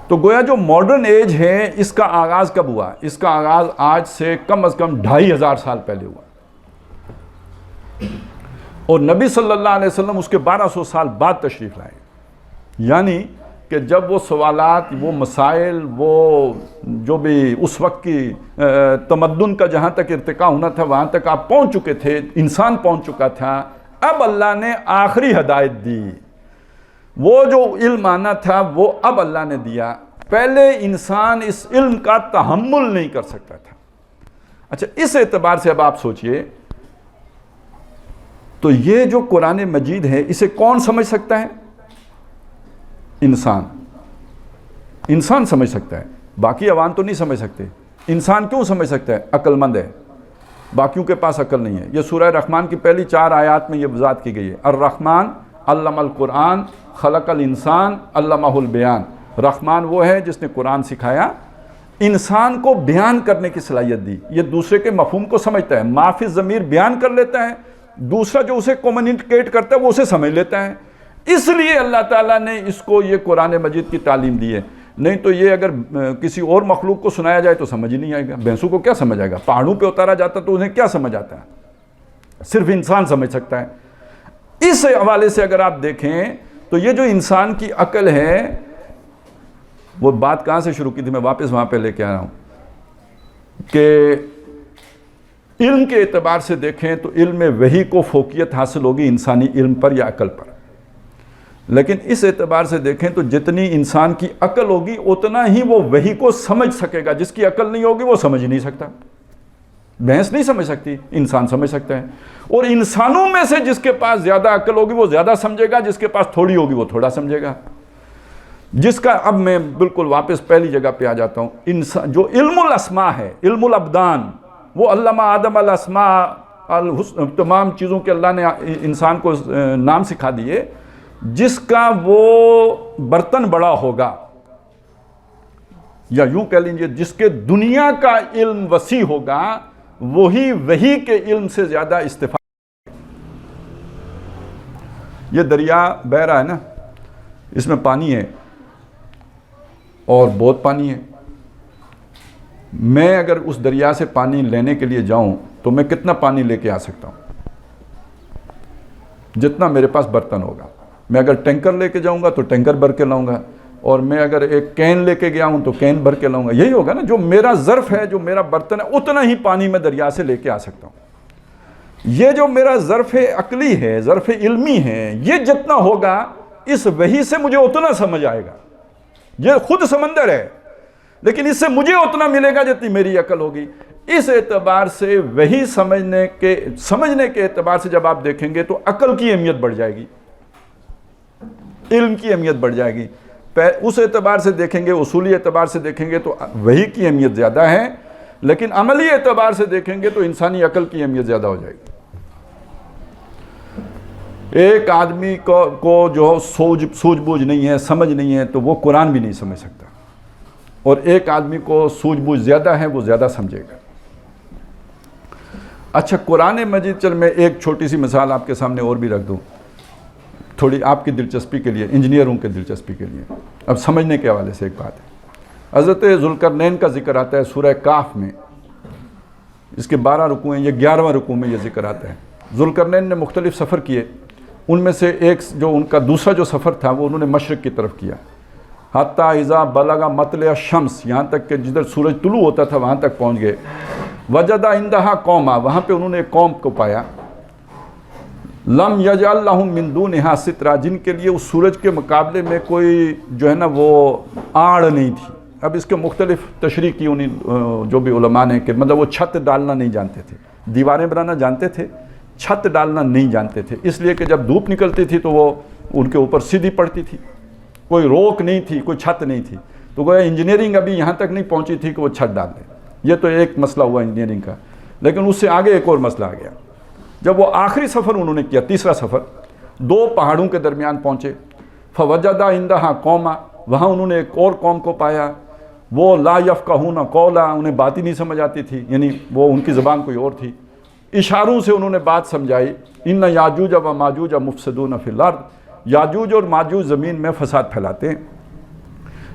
Speaker 1: تو گویا جو ماڈرن ایج ہے اس کا آغاز کب ہوا؟ اس کا آغاز آج سے کم از کم 2500 سال پہلے ہوا. اور نبی صلی اللہ علیہ وسلم اس کے 1200 سال بعد تشریف لائے. یعنی کہ جب وہ سوالات، وہ مسائل، وہ جو بھی اس وقت کی تمدن کا جہاں تک ارتقاء ہونا تھا وہاں تک آپ پہنچ چکے تھے، انسان پہنچ چکا تھا. اب اللہ نے آخری ہدایت دی. وہ جو علم آنا تھا وہ اب اللہ نے دیا. پہلے انسان اس علم کا تحمل نہیں کر سکتا تھا. اچھا اس اعتبار سے اب آپ سوچئے تو یہ جو قرآن مجید ہے اسے کون سمجھ سکتا ہے؟ انسان سمجھ سکتا ہے، باقی عوام تو نہیں سمجھ سکتے. انسان کیوں سمجھ سکتا ہے؟ عقل مند ہے، باقیوں کے پاس عقل نہیں ہے. یہ سورہ رحمان کی پہلی 4 آیات میں یہ وضاحت کی گئی ہے. الرحمن علم القرآن خلق الانسان علمہ البیان. رحمان وہ ہے جس نے قرآن سکھایا، انسان کو بیان کرنے کی صلاحیت دی. یہ دوسرے کے مفہوم کو سمجھتا ہے، ما فی الضمیر بیان کر لیتا ہے، دوسرا جو اسے کمیونیکیٹ کرتا ہے وہ اسے سمجھ لیتا ہے. اس لیے اللہ تعالیٰ نے اس کو یہ قرآن مجید کی تعلیم دی ہے. نہیں تو یہ اگر کسی اور مخلوق کو سنایا جائے تو سمجھ ہی نہیں آئے گا. بھینسوں کو کیا سمجھ آئے گا؟ پہاڑوں پہ اتارا جاتا تو انہیں کیا سمجھ آتا ہے؟ صرف انسان سمجھ سکتا ہے. اس حوالے سے اگر آپ دیکھیں تو یہ جو انسان کی عقل ہے، وہ بات کہاں سے شروع کی تھی، میں واپس وہاں پہ لے کے آ رہا ہوں کہ علم کے اعتبار سے دیکھیں تو علم میں وحی کو فوقیت حاصل ہوگی انسانی علم پر یا عقل پر. لیکن اس اعتبار سے دیکھیں تو جتنی انسان کی عقل ہوگی اتنا ہی وہ وحی کو سمجھ سکے گا. جس کی عقل نہیں ہوگی وہ سمجھ نہیں سکتا. بھینس نہیں سمجھ سکتی، انسان سمجھ سکتا ہے. اور انسانوں میں سے جس کے پاس زیادہ عقل ہوگی وہ زیادہ سمجھے گا، جس کے پاس تھوڑی ہوگی وہ تھوڑا سمجھے گا. جس کا اب میں بالکل واپس پہلی جگہ پہ آ جاتا ہوں، انسان جو علم الاسماء ہے، علم الابدان، وہ علامہ آدم الاسماء، تمام چیزوں کے اللہ نے انسان کو نام سکھا دیے. جس کا وہ برتن بڑا ہوگا، یا یوں کہہ لیجیے جس کے دنیا کا علم وسیع ہوگا، وہی وحی کے علم سے زیادہ استفادہ. یہ دریا بہہ رہا ہے نا، اس میں پانی ہے اور بہت پانی ہے. میں اگر اس دریا سے پانی لینے کے لیے جاؤں تو میں کتنا پانی لے کے آ سکتا ہوں؟ جتنا میرے پاس برتن ہوگا. میں اگر ٹینکر لے کے جاؤں گا تو ٹینکر بھر کے لاؤں گا, اور میں اگر ایک کین لے کے گیا ہوں تو کین بھر کے لاؤں گا. یہی ہوگا نا, جو میرا ظرف ہے, جو میرا برتن ہے, اتنا ہی پانی میں دریا سے لے کے آ سکتا ہوں. یہ جو میرا ظرف عقلی ہے, ظرف علمی ہے, یہ جتنا ہوگا اس وحی سے مجھے اتنا سمجھ آئے گا. یہ خود سمندر ہے, لیکن اس سے مجھے اتنا ملے گا جتنی میری عقل ہوگی. اس اعتبار سے وہی سمجھنے کے اعتبار سے جب آپ دیکھیں گے تو عقل کی اہمیت بڑھ جائے گی, علم کی اہمیت بڑھ جائے گی. اس اعتبار سے دیکھیں گے, اصولی اعتبار سے دیکھیں گے تو وہی کی اہمیت زیادہ ہے, لیکن عملی اعتبار سے دیکھیں گے تو انسانی عقل کی اہمیت زیادہ ہو جائے گی. ایک آدمی کو جو سوجھ بوجھ نہیں ہے, سمجھ نہیں ہے, تو وہ قرآن بھی نہیں سمجھ سکتا, اور ایک آدمی کو سوجھ بوجھ زیادہ ہے, وہ زیادہ سمجھے گا. اچھا, قرآن مجید, چل میں ایک چھوٹی سی مثال آپ کے سامنے اور بھی رکھ دوں, تھوڑی آپ کی دلچسپی کے لیے, انجینئروں کے دلچسپی کے لیے. اب سمجھنے کے حوالے سے ایک بات ہے. حضرت ذوالقرنین کا ذکر آتا ہے سورہ کاف میں, اس کے 12 رکوع ہیں, یہ 11واں رکوع میں یہ ذکر آتا ہے. ذوالقرنین نے مختلف سفر کیے, ان میں سے ایک جو ان کا دوسرا جو سفر تھا وہ انہوں نے مشرق کی طرف کیا, حتیٰ اذا بلغ مطلع الشمس, یہاں تک کہ جدھر سورج طلوع ہوتا تھا وہاں تک پہنچ گئے. وجدہ عندہا قوما, وہاں پہ انہوں نے ایک قوم کو پایا. لم یجعل لہم من دونہا سترا, جن کے لیے اس سورج کے مقابلے میں کوئی جو ہے نا وہ آڑ نہیں تھی. اب اس کے مختلف تشریح کی انہیں جو بھی علماء نے, کہ مطلب وہ چھت ڈالنا نہیں جانتے تھے, دیواریں بنانا جانتے تھے, چھت ڈالنا نہیں جانتے تھے, اس لیے کہ جب دھوپ نکلتی تھی تو وہ ان کے اوپر سیدھی پڑتی تھی, کوئی روک نہیں تھی, کوئی چھت نہیں تھی. تو گویا انجینئرنگ ابھی یہاں تک نہیں پہنچی تھی کہ وہ چھت ڈال دیں. یہ تو ایک مسئلہ ہوا انجینئرنگ کا, لیکن اس سے آگے ایک اور مسئلہ آ گیا. جب وہ آخری سفر انہوں نے کیا, تیسرا سفر, 2 پہاڑوں کے درمیان پہنچے. فوجدہ عندہا قوما, وہاں انہوں نے ایک اور قوم کو پایا. وہ لا یفقہون قولا, انہیں بات ہی نہیں سمجھ آتی تھی, یعنی وہ ان کی زبان کوئی اور تھی. اشاروں سے انہوں نے بات سمجھائی. ان یاجوج و ماجوج مفسدون فی الارض, یاجوج اور ماجوج زمین میں فساد پھیلاتے ہیں.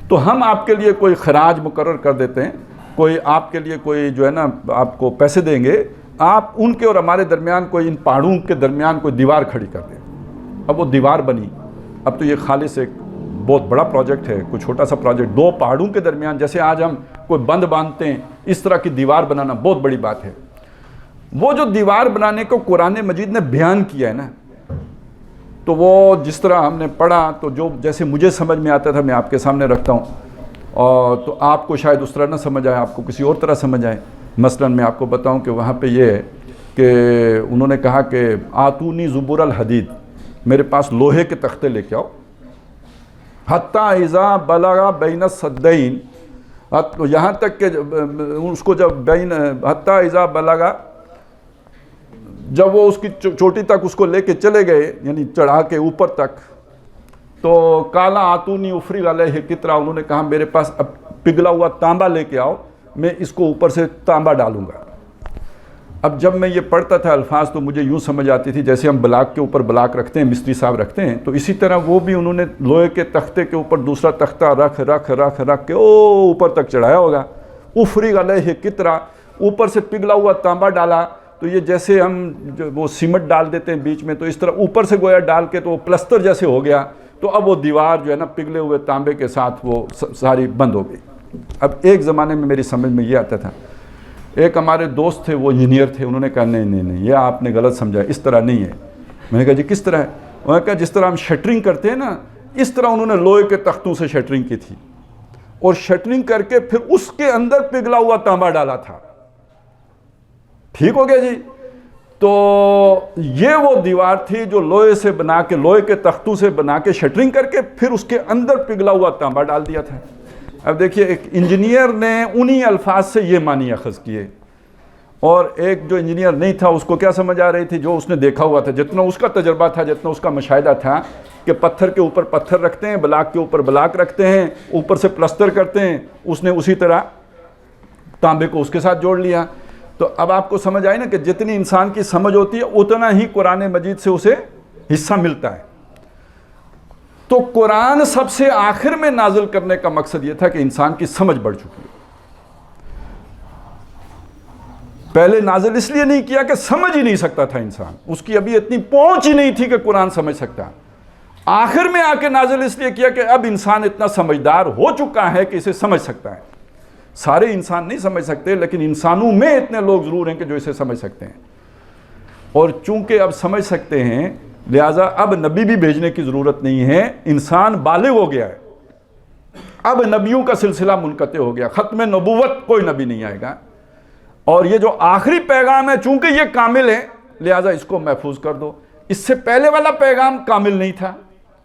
Speaker 1: تو ہم آپ کے لیے کوئی خراج مقرر کر دیتے ہیں, کوئی آپ کے لیے کوئی جو ہے نا آپ کو پیسے دیں گے, آپ ان کے اور ہمارے درمیان کوئی, ان پہاڑوں کے درمیان کوئی دیوار کھڑی کر دیں. اب وہ دیوار بنی. اب تو یہ خالص ایک بہت بڑا پروجیکٹ ہے, کوئی چھوٹا سا پروجیکٹ, 2 پہاڑوں کے درمیان, جیسے آج ہم کوئی بند باندھتے ہیں, اس طرح کی دیوار بنانا بہت بڑی بات ہے. وہ جو دیوار بنانے کو قرآن مجید نے بیان کیا ہے نا, تو وہ جس طرح ہم نے پڑھا, تو جو جیسے مجھے سمجھ میں آتا تھا میں آپ کے سامنے رکھتا ہوں, اور تو آپ کو شاید اس طرح نہ سمجھ آئے, آپ کو کسی اور طرح سمجھ آئے. مثلا میں آپ کو بتاؤں کہ وہاں پہ یہ ہے کہ انہوں نے کہا کہ آتونی زبور الحدید, میرے پاس لوہے کے تختے لے کے آؤ. حتیٰ اذا بلغ بین السدین, یہاں تک کہ اس کو جب بین, حتیٰ اذا بلغ, جب وہ اس کی چوٹی تک اس کو لے کے چلے گئے, یعنی چڑھا کے اوپر تک, تو کالا آتونی افریغ علیہ قطرہ, انہوں نے کہا میرے پاس اب پگھلا ہوا تانبا لے کے آؤ, میں اس کو اوپر سے تانبا ڈالوں گا. اب جب میں یہ پڑھتا تھا الفاظ تو مجھے یوں سمجھ آتی تھی جیسے ہم بلاک کے اوپر بلاک رکھتے ہیں, مستری صاحب رکھتے ہیں, تو اسی طرح وہ بھی انہوں نے لوہے کے تختے کے اوپر دوسرا تختہ رکھ کے اوپر تک چڑھایا ہوگا. افریغ علیہ قطرہ, اوپر سے پگھلا ہوا تانبا ڈالا. تو یہ جیسے ہم وہ سیمنٹ ڈال دیتے ہیں بیچ میں, تو اس طرح اوپر سے گویا ڈال کے تو وہ پلستر جیسے ہو گیا. تو اب وہ دیوار جو ہے نا پگھلے ہوئے تانبے کے ساتھ وہ ساری بند ہو گئی. اب ایک زمانے میں میری سمجھ میں یہ آتا تھا, ایک ہمارے دوست تھے, وہ انجینئر تھے, انہوں نے کہا نہیں یہ آپ نے غلط سمجھا, اس طرح نہیں ہے. میں نے کہا جی کس طرح ہے؟ انہوں نے کہا جس طرح ہم شٹرنگ کرتے ہیں نا, اس طرح انہوں نے لوہے کے تختوں سے شٹرنگ کی تھی, اور شٹرنگ کر کے پھر اس کے اندر پگھلا ہوا تانبا ڈالا تھا. ٹھیک ہو گیا جی. تو یہ وہ دیوار تھی جو لوہے سے بنا کے, لوہے کے تختوں سے بنا کے شٹرنگ کر کے پھر اس کے اندر پگھلا ہوا تانبا ڈال دیا تھا. اب دیکھیے, ایک انجینئر نے انہی الفاظ سے یہ معنی اخذ کیے, اور ایک جو انجینئر نہیں تھا اس کو کیا سمجھ آ رہی تھی, جو اس نے دیکھا ہوا تھا, جتنا اس کا تجربہ تھا, جتنا اس کا مشاہدہ تھا کہ پتھر کے اوپر پتھر رکھتے ہیں, بلاک کے اوپر بلاک رکھتے ہیں, اوپر سے پلستر کرتے ہیں, اس نے اسی طرح تانبے کو اس کے ساتھ جوڑ لیا. تو اب آپ کو سمجھ آئی نا کہ جتنی انسان کی سمجھ ہوتی ہے اتنا ہی قرآن مجید سے اسے حصہ ملتا ہے. تو قرآن سب سے آخر میں نازل کرنے کا مقصد یہ تھا کہ انسان کی سمجھ بڑھ چکی ہے. پہلے نازل اس لیے نہیں کیا کہ سمجھ ہی نہیں سکتا تھا انسان، اس کی ابھی اتنی پہنچ ہی نہیں تھی کہ قرآن سمجھ سکتا۔ آخر میں آ کے نازل اس لیے کیا کہ اب انسان اتنا سمجھدار ہو چکا ہے کہ اسے سمجھ سکتا ہے۔ سارے انسان نہیں سمجھ سکتے، لیکن انسانوں میں اتنے لوگ ضرور ہیں کہ جو اسے سمجھ سکتے ہیں، اور چونکہ اب سمجھ سکتے ہیں لہٰذا اب نبی بھی بھیجنے کی ضرورت نہیں ہے، انسان بالغ ہو گیا ہے، اب نبیوں کا سلسلہ منقطع ہو گیا، ختم نبوت کوئی نبی نہیں آئے گا، اور یہ جو آخری پیغام ہے چونکہ یہ کامل ہے لہٰذا اس کو محفوظ کر دو۔ اس سے پہلے والا پیغام کامل نہیں تھا،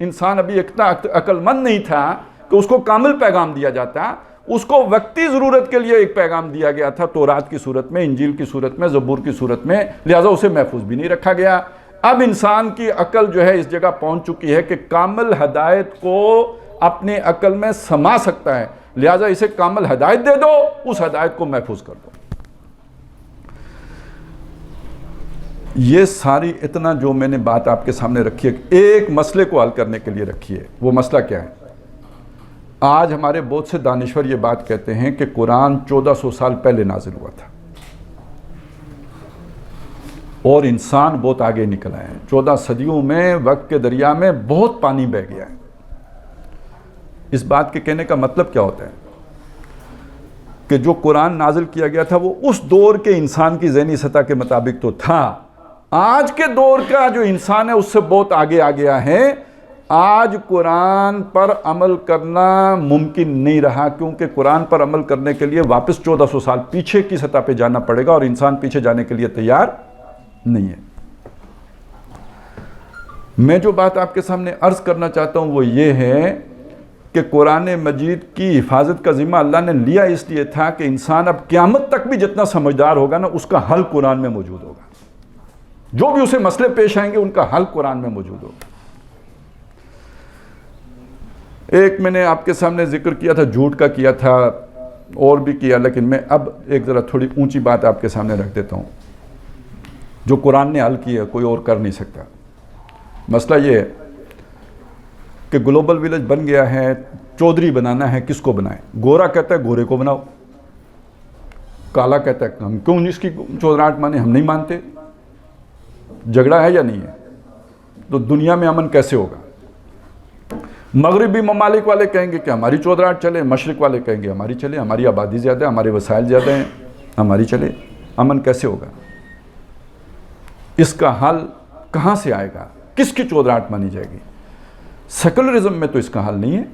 Speaker 1: انسان ابھی اتنا عقل مند نہیں تھا کہ اس کو کامل پیغام دیا جاتا، اس کو وقتی ضرورت کے لیے ایک پیغام دیا گیا تھا تورات کی صورت میں، انجیل کی صورت میں، زبور کی صورت میں، لہٰذا اسے محفوظ بھی نہیں رکھا گیا۔ اب انسان کی عقل جو ہے اس جگہ پہنچ چکی ہے کہ کامل ہدایت کو اپنے عقل میں سما سکتا ہے، لہٰذا اسے کامل ہدایت دے دو، اس ہدایت کو محفوظ کر دو۔ یہ ساری اتنا جو میں نے بات آپ کے سامنے رکھی ہے، ایک مسئلے کو حل کرنے کے لیے رکھی ہے۔ وہ مسئلہ کیا ہے؟ آج ہمارے بہت سے دانشور یہ بات کہتے ہیں کہ قرآن 1400 سال پہلے نازل ہوا تھا اور انسان بہت آگے نکل آئے ہیں، 14 صدیوں میں وقت کے دریا میں بہت پانی بہہ گیا ہے۔ اس بات کے کہنے کا مطلب کیا ہوتا ہے کہ جو قرآن نازل کیا گیا تھا وہ اس دور کے انسان کی ذہنی سطح کے مطابق تو تھا، آج کے دور کا جو انسان ہے اس سے بہت آگے آ گیا ہے۔ آج قرآن پر عمل کرنا ممکن نہیں رہا، کیونکہ قرآن پر عمل کرنے کے لیے واپس 1400 سال پیچھے کی سطح پہ جانا پڑے گا، اور انسان پیچھے جانے کے لیے تیار نہیں ہے۔ میں جو بات آپ کے سامنے عرض کرنا چاہتا ہوں وہ یہ ہے کہ قرآن مجید کی حفاظت کا ذمہ اللہ نے لیا اس لیے تھا کہ انسان اب قیامت تک بھی جتنا سمجھدار ہوگا نا اس کا حل قرآن میں موجود ہوگا، جو بھی اسے مسئلے پیش آئیں گے ان کا حل قرآن میں موجود ہوگا۔ ایک میں نے آپ کے سامنے ذکر کیا تھا، جھوٹ کا کیا تھا، اور بھی کیا، لیکن میں اب ایک ذرا تھوڑی اونچی بات آپ کے سامنے رکھ دیتا ہوں جو قرآن نے حل کی ہے، کوئی اور کر نہیں سکتا۔ مسئلہ یہ ہے کہ گلوبل ویلیج بن گیا ہے، چودھری بنانا ہے، کس کو بنائیں؟ گورا کہتا ہے گورے کو بناؤ، کالا کہتا ہے ہم کیوں اس کی چودراہٹ مانے، ہم نہیں مانتے۔ جھگڑا ہے یا نہیں ہے؟ تو دنیا میں امن کیسے ہوگا؟ مغربی ممالک والے کہیں گے کہ ہماری چودراہٹ چلے، مشرق والے کہیں گے ہماری چلے، ہماری آبادی زیادہ ہے، ہمارے وسائل زیادہ ہیں، ہماری چلے، امن کیسے ہوگا؟ اس کا حل کہاں سے آئے گا؟ کس کی چودراہٹ مانی جائے گی؟ سیکولرزم میں تو اس کا حل نہیں ہے،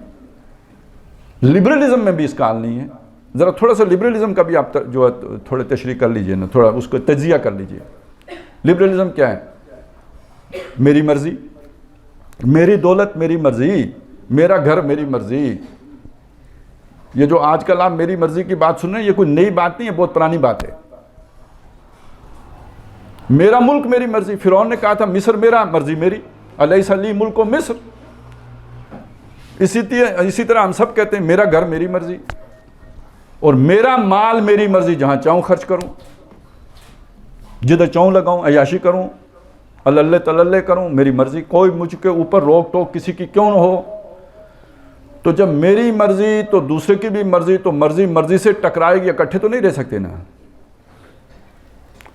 Speaker 1: لبرلزم میں بھی اس کا حل نہیں ہے۔ ذرا تھوڑا سا لبرلزم کا بھی آپ جو ہے تھوڑے تشریح کر لیجئے نا، تھوڑا اس کو تجزیہ کر لیجئے۔ لبرلزم کیا ہے؟ میری مرضی، میری دولت میری مرضی، میرا گھر میری مرضی۔ یہ جو آج کل آپ میری مرضی کی بات سن رہے ہیں یہ کوئی نئی بات نہیں ہے، بہت پرانی بات ہے۔ میرا ملک میری مرضی، فرعون نے کہا تھا مصر میرا، مرضی میری، الیس لی ملک مصر۔ اسی طرح ہم سب کہتے ہیں میرا گھر میری مرضی، اور میرا مال میری مرضی، جہاں چاہوں خرچ کروں، جدھر چاہوں لگاؤں، عیاشی کروں، اللہ تللے کروں، میری مرضی، کوئی مجھ کے اوپر روک ٹوک کسی کی کیوں نہ ہو۔ تو جب میری مرضی تو دوسرے کی بھی مرضی، تو مرضی مرضی سے ٹکرائے گی، اکٹھے تو نہیں رہ سکتے نا۔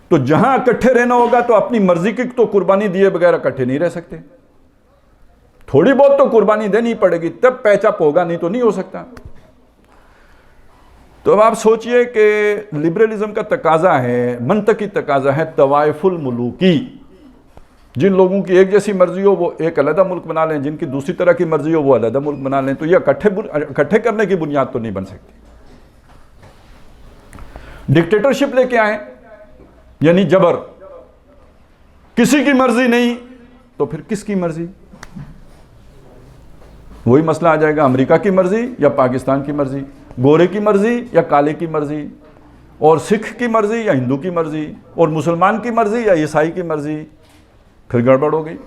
Speaker 1: تو جہاں اکٹھے رہنا ہوگا تو اپنی مرضی کی تو قربانی دیے بغیر اکٹھے نہیں رہ سکتے، تھوڑی بہت تو قربانی دینی پڑے گی، تب پیچاپ ہوگا، نہیں تو نہیں ہو سکتا۔ تو اب آپ سوچئے کہ لبرلزم کا تقاضا ہے، منطقی تقاضا ہے طوائف الملوکی، جن لوگوں کی ایک جیسی مرضی ہو وہ ایک علیحدہ ملک بنا لیں، جن کی دوسری طرح کی مرضی ہو وہ علیحدہ ملک بنا لیں، تو یہ اکٹھے کرنے کی بنیاد تو نہیں بن سکتی۔ ڈکٹیٹرشپ لے کے آئیں، یعنی جبر، کسی کی مرضی نہیں تو پھر کس کی مرضی؟ وہی مسئلہ آ جائے گا، امریکہ کی مرضی یا پاکستان کی مرضی، گورے کی مرضی یا کالے کی مرضی، اور سکھ کی مرضی یا ہندو کی مرضی، اور مسلمان کی مرضی یا عیسائی کی مرضی، پھر گڑبڑ ہو گئی۔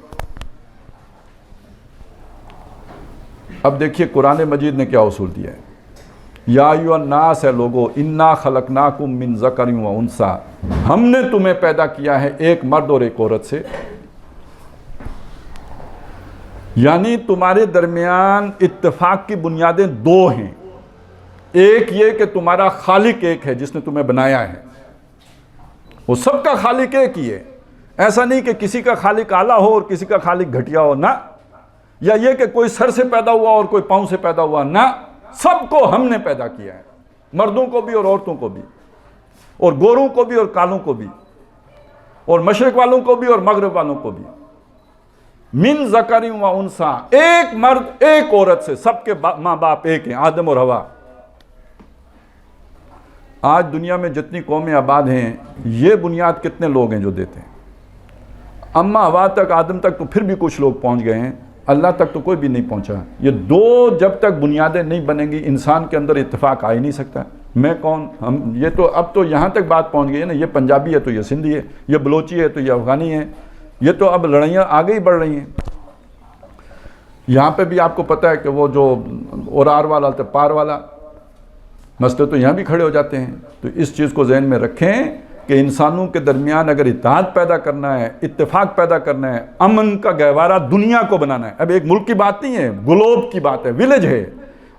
Speaker 1: اب دیکھیے قرآن مجید نے کیا اصول دیا ہے، یا ایھا الناس، ہے لوگو، انا خلقناکم من ذکر و انثی، ہم نے تمہیں پیدا کیا ہے ایک مرد اور ایک عورت سے، یعنی تمہارے درمیان اتفاق کی بنیادیں دو ہیں، ایک یہ کہ تمہارا خالق ایک ہے جس نے تمہیں بنایا ہے، وہ سب کا خالق ایک ہی ہے. ایسا نہیں کہ کسی کا خالق اعلیٰ ہو اور کسی کا خالق گھٹیا ہو، نہ. یا یہ کہ کوئی سر سے پیدا ہوا اور کوئی پاؤں سے پیدا ہوا، نہ. سب کو ہم نے پیدا کیا ہے، مردوں کو بھی اور عورتوں کو بھی، اور گوروں کو بھی اور کالوں کو بھی، اور مشرق والوں کو بھی اور مغرب والوں کو بھی. من ذکر و انثی، ایک مرد ایک عورت سے. سب کے ماں باپ ایک ہیں، آدم اور حوا. آج دنیا میں جتنی قومیں آباد ہیں، یہ بنیاد کتنے لوگ ہیں جو دیتے ہیں؟ اما حوا تک، آدم تک تو پھر بھی کچھ لوگ پہنچ گئے ہیں، اللہ تک تو کوئی بھی نہیں پہنچا. یہ دو جب تک بنیادیں نہیں بنیں گی، انسان کے اندر اتفاق آ ہی نہیں سکتا. میں کون، ہم. یہ تو اب تو یہاں تک بات پہنچ گئی ہے نا، یہ پنجابی ہے تو یہ سندھی ہے، یہ بلوچی ہے تو یہ افغانی ہے. یہ تو اب لڑائیاں آگے ہی بڑھ رہی ہیں. یہاں پہ بھی آپ کو پتہ ہے کہ وہ جو اورار والا تو پار والا مسئلے تو یہاں بھی کھڑے ہو جاتے ہیں. تو اس چیز کو ذہن میں رکھیں کہ انسانوں کے درمیان اگر اتحاد پیدا کرنا ہے، اتفاق پیدا کرنا ہے، امن کا گہوارہ دنیا کو بنانا ہے. اب ایک ملک کی بات نہیں ہے، گلوب کی بات ہے، ولیج ہے.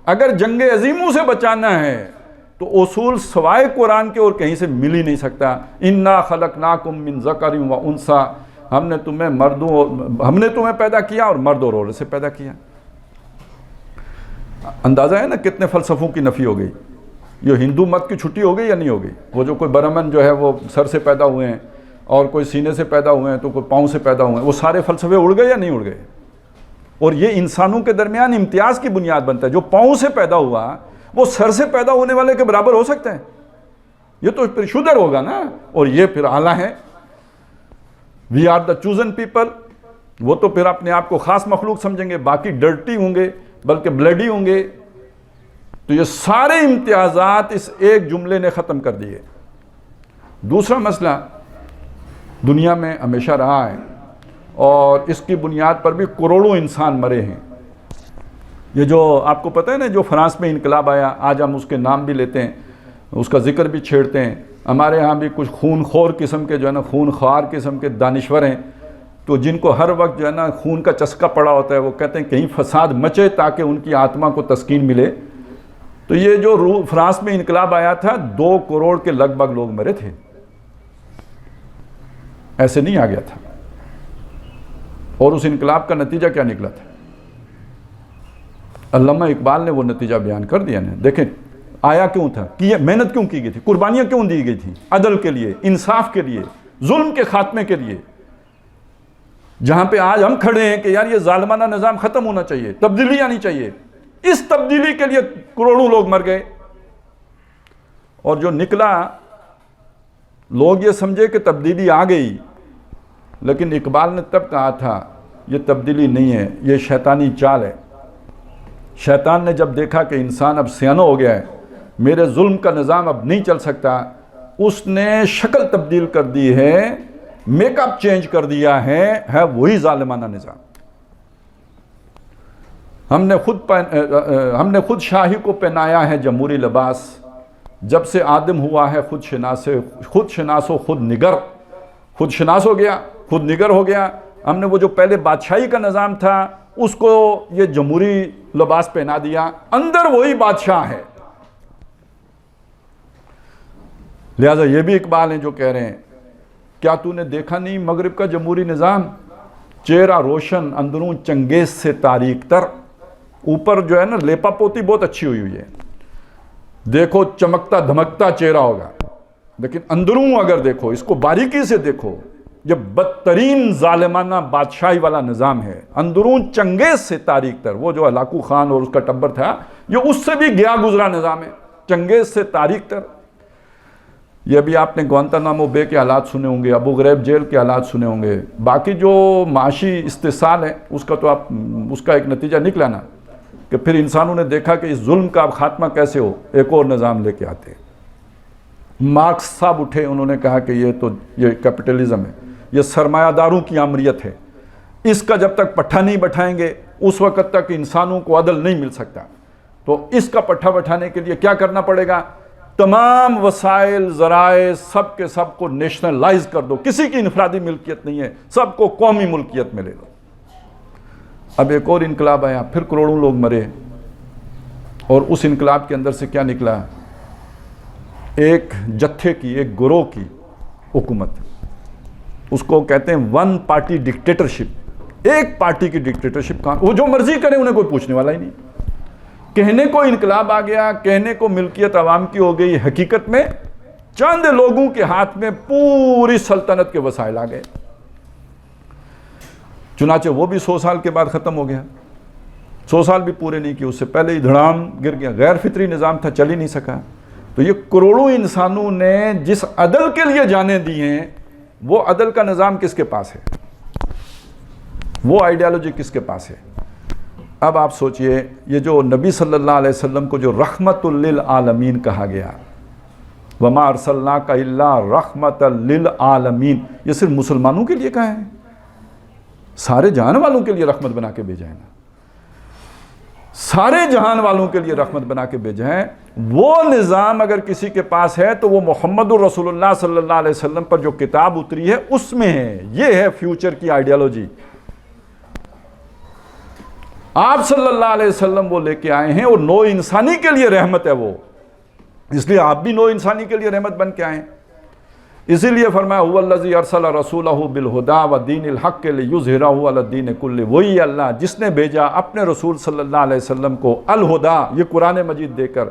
Speaker 1: اگر جنگ عظیموں سے بچانا ہے تو اصول سوائے قرآن کے اور کہیں سے مل ہی نہیں سکتا. انا خلقناکم من ذکر و انثی، ہم نے تمہیں پیدا کیا اور مرد اور عورت سے پیدا کیا. اندازہ ہے نا کتنے فلسفوں کی نفی ہو گئی. یہ ہندو مت کی چھٹی ہو گئی یا نہیں ہو گئی؟ وہ جو کوئی برہمن جو ہے وہ سر سے پیدا ہوئے ہیں اور کوئی سینے سے پیدا ہوئے ہیں تو کوئی پاؤں سے پیدا ہوئے ہیں، وہ سارے فلسفے اڑ گئے یا نہیں اڑ گئے؟ اور یہ انسانوں کے درمیان امتیاز کی بنیاد بنتا ہے. جو پاؤں سے پیدا ہوا وہ سر سے پیدا ہونے والے کے برابر ہو سکتا ہے؟ یہ تو پھر شودر ہوگا نا، اور یہ پھر اعلیٰ ہے. We are the chosen people. وہ تو پھر اپنے آپ کو خاص مخلوق سمجھیں گے، باقی ڈرٹی ہوں گے، بلکہ بلڈی ہوں گے. تو یہ سارے امتیازات اس ایک جملے نے ختم کر دیے. دوسرا مسئلہ دنیا میں ہمیشہ رہا ہے اور اس کی بنیاد پر بھی کروڑوں انسان مرے ہیں. یہ جو آپ کو پتہ ہے نا، جو فرانس میں انقلاب آیا، آج ہم اس کے نام بھی لیتے ہیں، اس کا ذکر بھی چھیڑتے ہیں. ہمارے ہاں بھی کچھ خون خور قسم کے جو ہے نا، خون خوار قسم کے دانشور ہیں، تو جن کو ہر وقت جو ہے نا خون کا چسکا پڑا ہوتا ہے. وہ کہتے ہیں کہیں فساد مچے تاکہ ان کی آتما کو تسکین ملے. تو یہ جو فرانس میں انقلاب آیا تھا، 2 کروڑ کے لگ بھگ لوگ مرے تھے. ایسے نہیں آ گیا تھا. اور اس انقلاب کا نتیجہ کیا نکلا تھا؟ علامہ اقبال نے وہ نتیجہ بیان کر دیا نا. دیکھیں آیا کیوں تھا، محنت کیوں کی گئی تھی، قربانیاں کیوں دی گئی تھی؟ عدل کے لیے، انصاف کے لیے، ظلم کے خاتمے کے لیے. جہاں پہ آج ہم کھڑے ہیں کہ یار یہ ظالمانہ نظام ختم ہونا چاہیے، تبدیلی آنی چاہیے، اس تبدیلی کے لیے کروڑوں لوگ مر گئے. اور جو نکلا، لوگ یہ سمجھے کہ تبدیلی آ گئی، لیکن اقبال نے تب کہا تھا یہ تبدیلی نہیں ہے، یہ شیطانی چال ہے. شیطان نے جب دیکھا کہ انسان اب سیانہ ہو گیا ہے، میرے ظلم کا نظام اب نہیں چل سکتا، اس نے شکل تبدیل کر دی ہے، میک اپ چینج کر دیا ہے وہی ظالمانہ نظام. ہم نے خود شاہی کو پہنایا ہے جمہوری لباس، جب سے آدم ہوا ہے خود شناس و خود نگر. خود شناس ہو گیا، خود نگر ہو گیا. ہم نے وہ جو پہلے بادشاہی کا نظام تھا اس کو یہ جمہوری لباس پہنا دیا، اندر وہی بادشاہ ہے. لہذا یہ بھی اقبال ہیں جو کہہ رہے ہیں، کیا تو نے دیکھا نہیں مغرب کا جمہوری نظام؟ چہرہ روشن، اندروں چنگیز سے تاریک تر. اوپر جو ہے نا لیپا پوتی بہت اچھی ہوئی ہے، دیکھو چمکتا دھمکتا چہرہ ہوگا، لیکن اندروں اگر دیکھو، اس کو باریکی سے دیکھو، یہ بدترین ظالمانہ بادشاہی والا نظام ہے. اندروں چنگیز سے تاریک تر. وہ جو ہلاکو خان اور اس کا ٹبر تھا، یہ اس سے بھی گیا گزرا نظام ہے، چنگیز سے تاریک تر. یہ بھی آپ نے گوانتانامو بے کے حالات سنے ہوں گے، ابو غریب جیل کے حالات سنے ہوں گے. باقی جو معاشی استحصال ہے اس کا تو اس کا ایک نتیجہ نکلا نا کہ پھر انسانوں نے دیکھا کہ اس ظلم کا اب خاتمہ کیسے ہو، ایک اور نظام لے کے آتے ہیں. مارکس صاحب اٹھے، انہوں نے کہا کہ یہ کیپٹلزم ہے، یہ سرمایہ داروں کی آمریت ہے، اس کا جب تک پٹھا نہیں بٹھائیں گے اس وقت تک انسانوں کو عدل نہیں مل سکتا. تو اس کا پٹھا بٹھانے کے لیے کیا کرنا پڑے گا؟ تمام وسائل، ذرائع، سب کے سب کو نیشنلائز کر دو. کسی کی انفرادی ملکیت نہیں ہے، سب کو قومی ملکیت میں لے لو. اب ایک اور انقلاب آیا، پھر کروڑوں لوگ مرے. اور اس انقلاب کے اندر سے کیا نکلا؟ ایک جتھے کی، ایک گروہ کی حکومت, اس کو کہتے ہیں ون پارٹی ڈکٹیٹرشپ. ایک پارٹی کی ڈکٹیٹرشپ کہاں, وہ جو مرضی کرے انہیں کوئی پوچھنے والا ہی نہیں. کہنے کو انقلاب آ گیا, کہنے کو ملکیت عوام کی ہو گئی, حقیقت میں چند لوگوں کے ہاتھ میں پوری سلطنت کے وسائل آ گئے. چنانچہ وہ بھی 100 سال کے بعد ختم ہو گیا. 100 سال بھی پورے نہیں کیے, اس سے پہلے ہی دھڑام گر گیا. غیر فطری نظام تھا, چل ہی نہیں سکا. تو یہ کروڑوں انسانوں نے جس عدل کے لیے جانیں دی ہیں, وہ عدل کا نظام کس کے پاس ہے, وہ آئیڈیالوجی کس کے پاس ہے؟ اب آپ سوچئے, یہ جو نبی صلی اللہ علیہ وسلم کو جو رحمت للعالمین کہا گیا, وما ارسلناک الا رحمت للعالمین, یہ صرف مسلمانوں کے لیے کہا ہے؟ سارے جہان والوں کے لیے رحمت بنا کے بھیجا ہے نا, سارے جہان والوں کے لیے رحمت بنا کے بھیجا ہے. وہ نظام اگر کسی کے پاس ہے تو وہ محمد الرسول اللہ صلی اللہ علیہ وسلم پر جو کتاب اتری ہے اس میں ہے. یہ ہے فیوچر کی آئیڈیالوجی. آپ صلی اللہ علیہ وسلم وہ لے کے آئے ہیں, اور نو انسانی کے لیے رحمت ہے وہ, اس لیے آپ بھی نو انسانی کے لیے رحمت بن کے آئے ہیں. اسی لیے فرمایا هو الذی ارسل رسولہ بالہدی ودین الحق لیظہرہ علی الدین کلہ, وہی اللہ جس نے بھیجا اپنے رسول صلی اللہ علیہ وسلم کو الہدی, یہ قرآن مجید دے کر,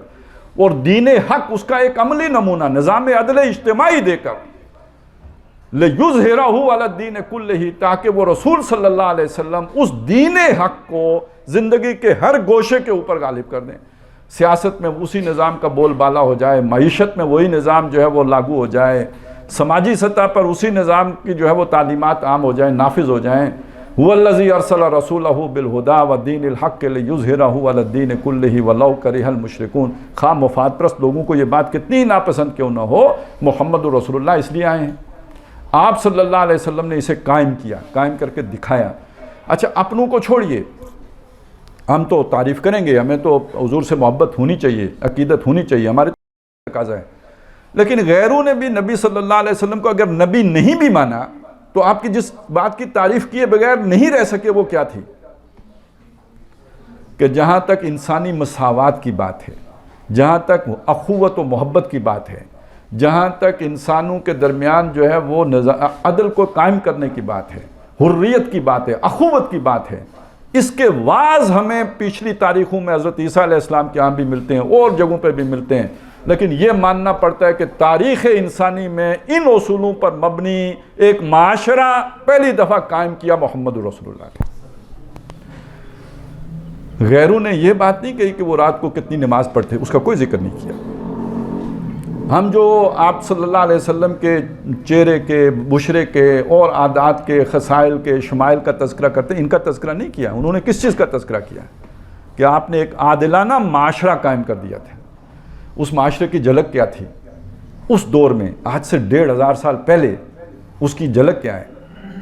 Speaker 1: اور دین حق اس کا ایک عملی نمونہ, نظام عدل اجتماعی دے کر, لیظہرہ علی الدین کلہ, تاکہ وہ رسول صلی اللہ علیہ وسلم اس دین حق کو زندگی کے ہر گوشے کے اوپر غالب کر دیں. سیاست میں اسی نظام کا بول بالا ہو جائے, معیشت میں وہی نظام جو ہے وہ لاگو ہو جائے, سماجی سطح پر اسی نظام کی جو ہے وہ تعلیمات عام ہو جائیں, نافذ ہو جائیں. هو الذی ارسل رسولہ بالہدی ودین الحق لیظہرہ علی الدین کلہ ولو کرہ المشرکون. خواہ مفاد پرست لوگوں کو یہ بات کتنی ناپسند کیوں نہ ہو, محمد رسول اللہ اس لیے آئے ہیں. آپ صلی اللہ علیہ وسلم نے اسے قائم کیا, قائم کر کے دکھایا. اچھا اپنوں کو چھوڑیے, ہم تو تعریف کریں گے, ہمیں تو حضور سے محبت ہونی چاہیے, عقیدت ہونی چاہیے, ہمارے تقاضا ہے. لیکن غیروں نے بھی نبی صلی اللہ علیہ وسلم کو اگر نبی نہیں بھی مانا تو آپ کی جس بات کی تعریف کیے بغیر نہیں رہ سکے وہ کیا تھی, کہ جہاں تک انسانی مساوات کی بات ہے, جہاں تک اخوت و محبت کی بات ہے, جہاں تک انسانوں کے درمیان جو ہے وہ عدل کو قائم کرنے کی بات ہے, حریت کی بات ہے, اخوت کی بات ہے, اس کے واز ہمیں پچھلی تاریخوں میں حضرت عیسیٰ علیہ السلام کے ہاں بھی ملتے ہیں, اور جگہوں پہ بھی ملتے ہیں. لیکن یہ ماننا پڑتا ہے کہ تاریخ انسانی میں ان اصولوں پر مبنی ایک معاشرہ پہلی دفعہ قائم کیا محمد رسول اللہ نے. غیروں نے یہ بات نہیں کہی کہ وہ رات کو کتنی نماز پڑھتے, اس کا کوئی ذکر نہیں کیا. ہم جو آپ صلی اللہ علیہ وسلم کے چہرے کے, بشرے کے اور عادات کے, خصائل کے, شمائل کا تذکرہ کرتے ہیں, ان کا تذکرہ نہیں کیا. انہوں نے کس چیز کا تذکرہ کیا کہ آپ نے ایک عادلانہ معاشرہ قائم کر دیا تھا. اس معاشرے کی جھلک کیا تھی اس دور میں, آج سے 1500 سال پہلے اس کی جھلک کیا ہے؟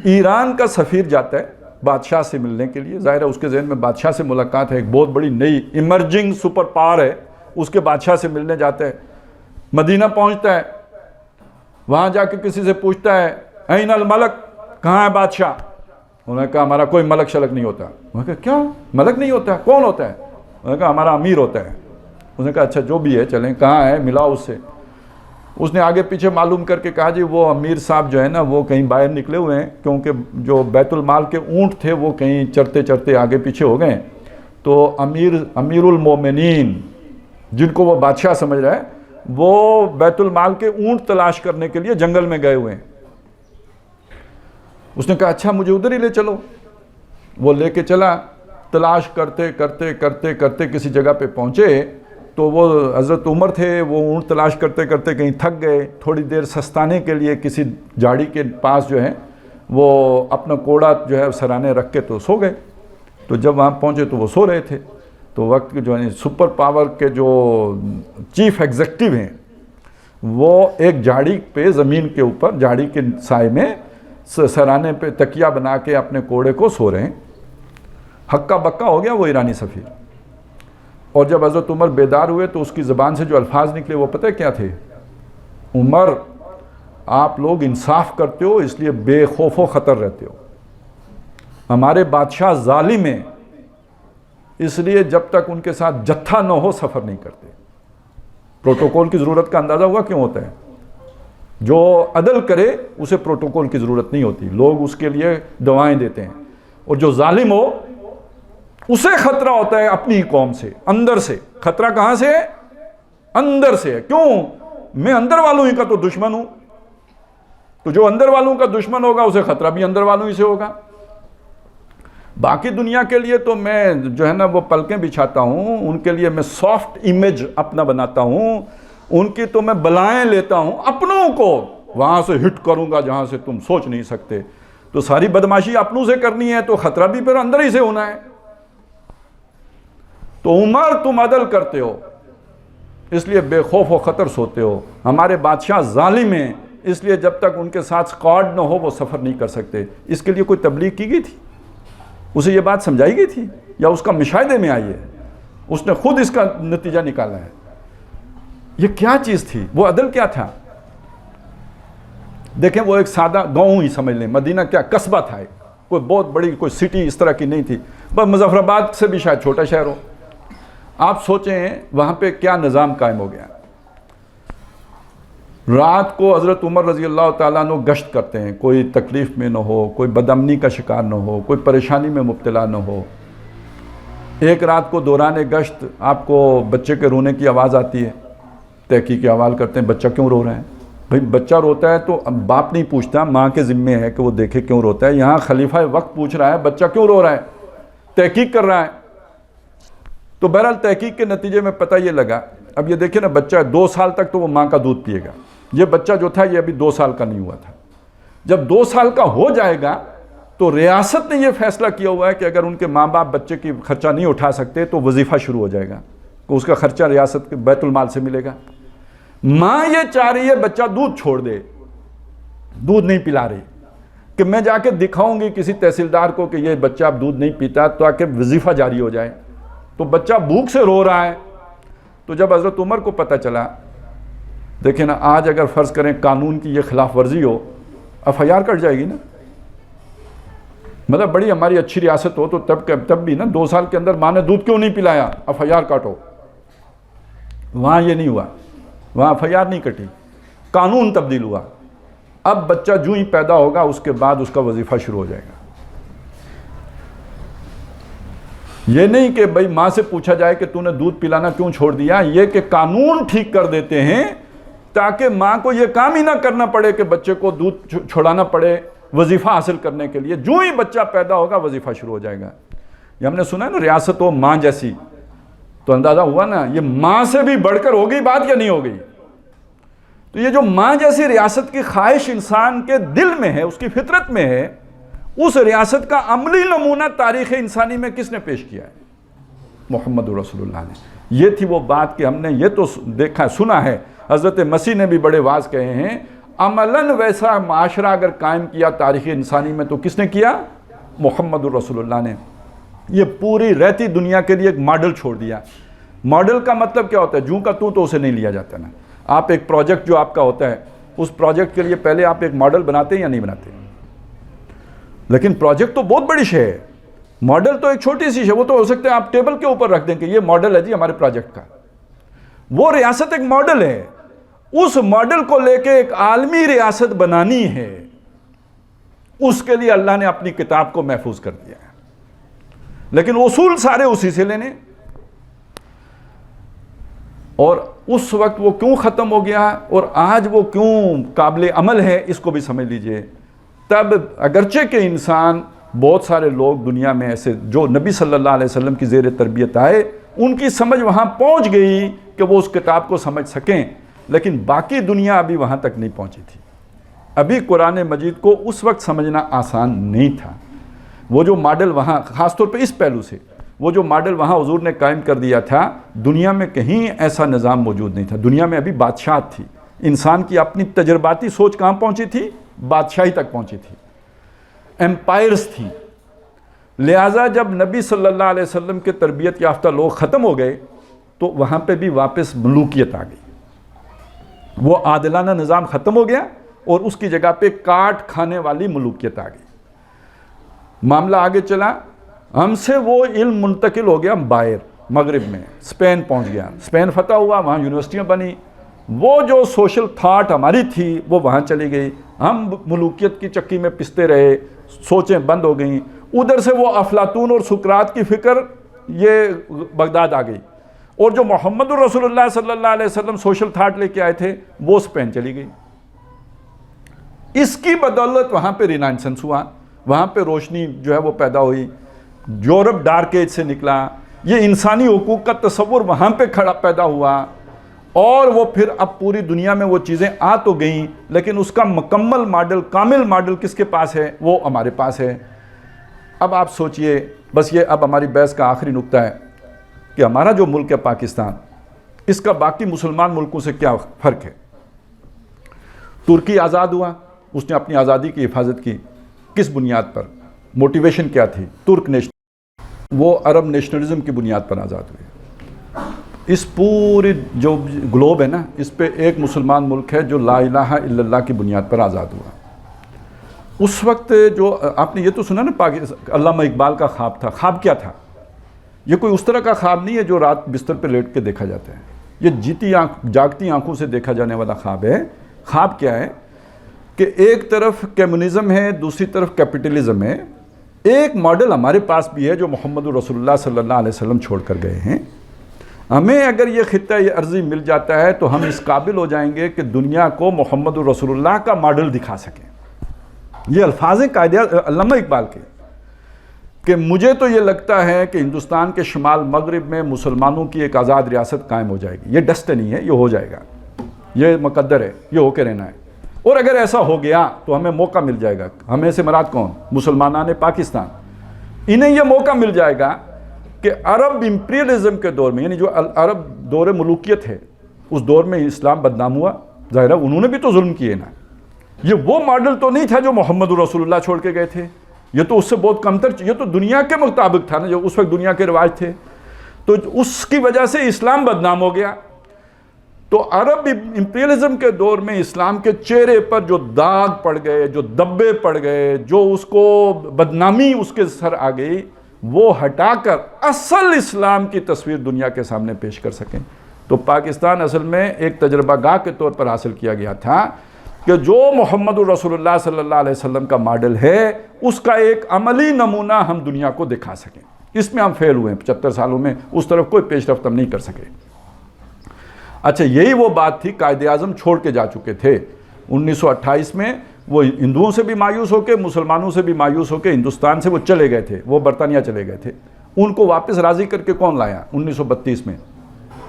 Speaker 1: ایران کا سفیر جاتا ہے بادشاہ سے ملنے کے لیے, ظاہر ہے اس کے ذہن میں بادشاہ سے ملاقات ہے, ایک بہت بڑی نئی ایمرجنگ سپر پاور ہے, اس کے بادشاہ سے ملنے جاتا ہے. مدینہ پہنچتا ہے, وہاں جا کے کسی سے پوچھتا ہے این الملک, کہاں ہے بادشاہ؟ انہوں نے کہا ہمارا کوئی ملک شلک نہیں ہوتا. انہوں نے کہا کیا ملک نہیں ہوتا, کون ہوتا ہے؟ انہوں نے کہا ہمارا امیر ہوتا ہے. اس نے کہا اچھا جو بھی ہے چلیں, کہاں ہے, ملاؤ اس سے. اس نے آگے پیچھے معلوم کر کے کہا جی وہ امیر صاحب جو ہے نا وہ کہیں باہر نکلے ہوئے ہیں, کیونکہ جو بیت المال کے اونٹ تھے وہ کہیں چرتے چرتے آگے پیچھے ہو گئے, تو امیر المومنین جن کو وہ بادشاہ سمجھ رہا ہے وہ بیت المال کے اونٹ تلاش کرنے کے لیے جنگل میں گئے ہوئے ہیں. اس نے کہا اچھا مجھے ادھر ہی لے چلو. وہ لے کے چلا, تلاش کرتے کرتے کرتے کرتے کسی جگہ پہ پہنچے تو وہ حضرت عمر تھے, وہ اونٹ تلاش کرتے کرتے کہیں تھک گئے, تھوڑی دیر سستانے کے لیے کسی جھاڑی کے پاس جو ہے وہ اپنا کوڑا جو ہے سرانے رکھ کے تو سو گئے. تو جب وہاں پہنچے تو وہ سو رہے تھے. تو وقت جو ہے سپر پاور کے جو چیف ایگزیکٹو ہیں وہ ایک جھاڑی پہ زمین کے اوپر جھاڑی کے سائے میں سرانے پہ تکیہ بنا کے اپنے کوڑے کو سو رہے ہیں. ہکا بکا ہو گیا وہ ایرانی سفیر. اور جب حضرت عمر بیدار ہوئے تو اس کی زبان سے جو الفاظ نکلے وہ پتہ کیا تھے؟ عمر آپ لوگ انصاف کرتے ہو اس لیے بے خوف و خطر رہتے ہو, ہمارے بادشاہ ظالم ہیں اس لیے جب تک ان کے ساتھ جتھا نہ ہو سفر نہیں کرتے. پروٹوکول کی ضرورت کا اندازہ ہوا کیوں ہوتا ہے؟ جو عدل کرے اسے پروٹوکول کی ضرورت نہیں ہوتی، لوگ اس کے لیے دعائیں دیتے ہیں، اور جو ظالم ہو اسے خطرہ ہوتا ہے اپنی قوم سے، اندر سے۔ خطرہ کہاں سے ہے؟ اندر سے ہے۔ کیوں؟ میں اندر والوں ہی کا تو دشمن ہوں، تو جو اندر والوں کا دشمن ہوگا اسے خطرہ بھی اندر والوں ہی سے ہوگا۔ باقی دنیا کے لیے تو میں جو ہے نا وہ پلکیں بچھاتا ہوں، ان کے لیے میں سافٹ امیج اپنا بناتا ہوں، ان کی تو میں بلائیں لیتا ہوں، اپنوں کو وہاں سے ہٹ کروں گا جہاں سے تم سوچ نہیں سکتے۔ تو ساری بدماشی اپنوں سے کرنی ہے تو خطرہ بھی پھر اندر ہی سے ہونا ہے۔ تو عمر تم عدل کرتے ہو اس لیے بے خوف و خطر سوتے ہو، ہمارے بادشاہ ظالم ہیں اس لیے جب تک ان کے ساتھ اسکواڈ نہ ہو وہ سفر نہیں کر سکتے۔ اس کے لیے کوئی تبلیغ کی گئی تھی؟ اسے یہ بات سمجھائی گئی تھی یا اس کا مشاہدے میں آئی ہے؟ اس نے خود اس کا نتیجہ نکالا ہے۔ یہ کیا چیز تھی؟ وہ عدل کیا تھا؟ دیکھیں وہ ایک سادہ گاؤں ہی سمجھ لیں، مدینہ کیا قصبہ تھا، کوئی بہت بڑی کوئی سٹی اس طرح کی نہیں تھی، بس مظفر آباد سے بھی شاید چھوٹا شہر ہو۔ آپ سوچیں وہاں پہ کیا نظام قائم ہو گیا۔ رات کو حضرت عمر رضی اللہ تعالیٰ عنہ گشت کرتے ہیں، کوئی تکلیف میں نہ ہو، کوئی بدامنی کا شکار نہ ہو، کوئی پریشانی میں مبتلا نہ ہو۔ ایک رات کو دوران گشت آپ کو بچے کے رونے کی آواز آتی ہے، تحقیق کے حوالے کرتے ہیں بچہ کیوں رو رہا ہے؟ بھئی بچہ روتا ہے تو باپ نہیں پوچھتا، ماں کے ذمے ہے کہ وہ دیکھے کیوں روتا ہے۔ یہاں خلیفہ وقت پوچھ رہا ہے بچہ کیوں رو رہا ہے، تحقیق کر رہا ہے۔ تو بہرحال تحقیق کے نتیجے میں پتہ یہ لگا، اب یہ دیکھیں نا بچہ 2 سال تک تو وہ ماں کا دودھ پیے گا، یہ بچہ جو تھا یہ ابھی 2 سال کا نہیں ہوا تھا۔ جب 2 سال کا ہو جائے گا تو ریاست نے یہ فیصلہ کیا ہوا ہے کہ اگر ان کے ماں باپ بچے کی خرچہ نہیں اٹھا سکتے تو وظیفہ شروع ہو جائے گا، کہ اس کا خرچہ ریاست کے بیت المال سے ملے گا۔ ماں یہ چاہ رہی ہے بچہ دودھ چھوڑ دے، دودھ نہیں پلا رہی، کہ میں جا کے دکھاؤں گی کسی تحصیلدار کو کہ یہ بچہ اب دودھ نہیں پیتا تاکہ وظیفہ جاری ہو جائے۔ تو بچہ بھوک سے رو رہا ہے۔ تو جب حضرت عمر کو پتہ چلا، دیکھیں نا آج اگر فرض کریں قانون کی یہ خلاف ورزی ہو، FIR کٹ جائے گی نا۔ مطلب بڑی ہماری اچھی ریاست ہو تو تب بھی نا 2 سال کے اندر ماں نے دودھ کیوں نہیں پلایا، FIR کاٹو۔ وہاں یہ نہیں ہوا، وہاں FIR نہیں کٹی، قانون تبدیل ہوا۔ اب بچہ جو ہی پیدا ہوگا اس کے بعد اس کا وظیفہ شروع ہو جائے گا۔ یہ نہیں کہ بھئی ماں سے پوچھا جائے کہ تو نے دودھ پلانا کیوں چھوڑ دیا، یہ کہ قانون ٹھیک کر دیتے ہیں تاکہ ماں کو یہ کام ہی نہ کرنا پڑے کہ بچے کو دودھ چھوڑانا پڑے وظیفہ حاصل کرنے کے لیے۔ جو ہی بچہ پیدا ہوگا وظیفہ شروع ہو جائے گا۔ یہ ہم نے سنا ہے نا ریاست ہو ماں جیسی، تو اندازہ ہوا نا یہ ماں سے بھی بڑھ کر ہو گئی بات یا نہیں ہو گئی۔ تو یہ جو ماں جیسی ریاست کی خواہش انسان کے دل میں ہے، اس کی فطرت میں ہے، اس ریاست کا عملی نمونہ تاریخ انسانی میں کس نے پیش کیا ہے؟ محمد رسول اللہ نے۔ یہ تھی وہ بات کہ ہم نے یہ تو دیکھا سنا ہے، حضرت مسیح نے بھی بڑے واز کہے ہیں، عملاً ویسا معاشرہ اگر قائم کیا تاریخ انسانی میں تو کس نے کیا؟ محمد رسول اللہ نے۔ یہ پوری رہتی دنیا کے لیے ایک ماڈل چھوڑ دیا۔ ماڈل کا مطلب کیا ہوتا ہے؟ جوں کا تو اسے نہیں لیا جاتا نا۔ آپ ایک پروجیکٹ جو آپ کا ہوتا ہے، اس پروجیکٹ کے لیے پہلے آپ ایک ماڈل بناتے ہیں یا نہیں بناتے؟ لیکن پروجیکٹ تو بہت بڑی شے ہے، ماڈل تو ایک چھوٹی سی شے، وہ تو ہو سکتا ہے آپ ٹیبل کے اوپر رکھ دیں کہ یہ ماڈل ہے جی ہمارے پروجیکٹ کا۔ وہ ریاست ایک ماڈل ہے، اس ماڈل کو لے کے ایک عالمی ریاست بنانی ہے، اس کے لیے اللہ نے اپنی کتاب کو محفوظ کر دیا ہے، لیکن اصول سارے اسی سے لینے۔ اور اس وقت وہ کیوں ختم ہو گیا اور آج وہ کیوں قابل عمل ہے، اس کو بھی سمجھ لیجئے۔ تب اگرچہ کہ انسان بہت سارے لوگ دنیا میں ایسے جو نبی صلی اللہ علیہ وسلم کی زیر تربیت آئے، ان کی سمجھ وہاں پہنچ گئی کہ وہ اس کتاب کو سمجھ سکیں، لیکن باقی دنیا ابھی وہاں تک نہیں پہنچی تھی۔ ابھی قرآن مجید کو اس وقت سمجھنا آسان نہیں تھا۔ وہ جو ماڈل وہاں خاص طور پہ اس پہلو سے، وہ جو ماڈل وہاں حضور نے قائم کر دیا تھا، دنیا میں کہیں ایسا نظام موجود نہیں تھا۔ دنیا میں ابھی بادشاہت تھی، انسان کی اپنی تجرباتی سوچ کہاں پہنچی تھی؟ بادشاہی تک پہنچی تھی، ایمپائرز تھی۔ لہٰذا جب نبی صلی اللہ علیہ وسلم کے تربیت یافتہ لوگ ختم ہو گئے تو وہاں پہ بھی واپس ملوکیت آ گئی، وہ عادلانہ نظام ختم ہو گیا اور اس کی جگہ پہ کاٹ کھانے والی ملوکیت آ گئی۔ معاملہ آگے چلا، ہم سے وہ علم منتقل ہو گیا باہر، مغرب میں، اسپین پہنچ گیا، اسپین فتح ہوا، وہاں یونیورسٹیاں بنی، وہ جو سوشل تھاٹ ہماری تھی وہ وہاں چلی گئی، ہم ملوکیت کی چکی میں پستے رہے، سوچیں بند ہو گئیں، ادھر سے وہ افلاطون اور سقراط کی فکر یہ بغداد آ گئی، اور جو محمد الرسول اللہ صلی اللہ علیہ وسلم سوشل تھاٹ لے کے آئے تھے وہ اسپین چلی گئی۔ اس کی بدولت وہاں پہ رینائسنس ہوا، وہاں پہ روشنی جو ہے وہ پیدا ہوئی، یورپ ڈارک ایج سے نکلا، یہ انسانی حقوق کا تصور وہاں پہ کھڑا پیدا ہوا، اور وہ پھر اب پوری دنیا میں وہ چیزیں آ تو گئیں، لیکن اس کا مکمل ماڈل، کامل ماڈل کس کے پاس ہے؟ وہ ہمارے پاس ہے۔ اب آپ سوچئے، بس یہ اب ہماری بحث کا آخری نقطہ ہے کہ ہمارا جو ملک ہے پاکستان، اس کا باقی مسلمان ملکوں سے کیا فرق ہے؟ ترکی آزاد ہوا، اس نے اپنی آزادی کی حفاظت کی، کس بنیاد پر؟ موٹیویشن کیا تھی؟ ترک نیشنل، وہ عرب نیشنلزم کی بنیاد پر آزاد ہوئے۔ اس پوری جو گلوب ہے نا، اس پہ ایک مسلمان ملک ہے جو لا الہ الا اللہ کی بنیاد پر آزاد ہوا۔ اس وقت جو آپ نے یہ تو سنا نا، علامہ اقبال کا خواب تھا۔ خواب کیا تھا؟ یہ کوئی اس طرح کا خواب نہیں ہے جو رات بستر پہ لیٹ کے دیکھا جاتا ہے، یہ جاگتی آنکھوں سے دیکھا جانے والا خواب ہے۔ خواب کیا ہے کہ ایک طرف کمیونزم ہے، دوسری طرف کیپٹلزم ہے۔ ایک ماڈل ہمارے پاس بھی ہے جو محمد رسول اللہ صلی اللہ علیہ وسلم چھوڑ کر گئے ہیں۔ ہمیں اگر یہ خطہ یہ عرضی مل جاتا ہے تو ہم اس قابل ہو جائیں گے کہ دنیا کو محمد رسول اللہ کا ماڈل دکھا سکیں۔ یہ الفاظ قائد علامہ اقبال کے کہ مجھے تو یہ لگتا ہے کہ ہندوستان کے شمال مغرب میں مسلمانوں کی ایک آزاد ریاست قائم ہو جائے گی۔ یہ ڈسٹنی ہے، یہ ہو جائے گا، یہ مقدر ہے، یہ ہو کے رہنا ہے۔ اور اگر ایسا ہو گیا تو ہمیں موقع مل جائے گا، ہمیں سے مراد کون؟ مسلمانان پاکستان، انہیں یہ موقع مل جائے گا کہ عرب امپریلزم کے دور میں، یعنی جو عرب دور ملوکیت ہے، اس دور میں اسلام بدنام ہوا، ظاہر ہے انہوں نے بھی تو ظلم کیے نا۔ یہ وہ ماڈل تو نہیں تھا جو محمد رسول اللہ چھوڑ کے گئے تھے، یہ تو اس سے بہت کمتر، یہ تو دنیا کے مطابق تھا نا، جو اس وقت دنیا کے رواج تھے، تو اس کی وجہ سے اسلام بدنام ہو گیا۔ تو عرب امپریلزم کے دور میں اسلام کے چہرے پر جو داغ پڑ گئے، جو دبے پڑ گئے، جو اس کو بدنامی اس کے سر آ گئی، وہ ہٹا کر اصل اسلام کی تصویر دنیا کے سامنے پیش کر سکیں۔ تو پاکستان اصل میں ایک تجربہ گاہ کے طور پر حاصل کیا گیا تھا کہ جو محمد رسول اللہ صلی اللہ علیہ وسلم کا ماڈل ہے، اس کا ایک عملی نمونہ ہم دنیا کو دکھا سکیں۔ اس میں ہم فیل ہوئے ہیں 75 سالوں میں، اس طرف کوئی پیش رفت ہم نہیں کر سکے۔ اچھا، یہی وہ بات تھی، قائد اعظم چھوڑ کے جا چکے تھے 1928 میں، وہ ہندوؤں سے بھی مایوس ہو کے، مسلمانوں سے بھی مایوس ہو کے ہندوستان سے وہ چلے گئے تھے، وہ برطانیہ چلے گئے تھے۔ ان کو واپس راضی کر کے کون لایا؟ 1932 میں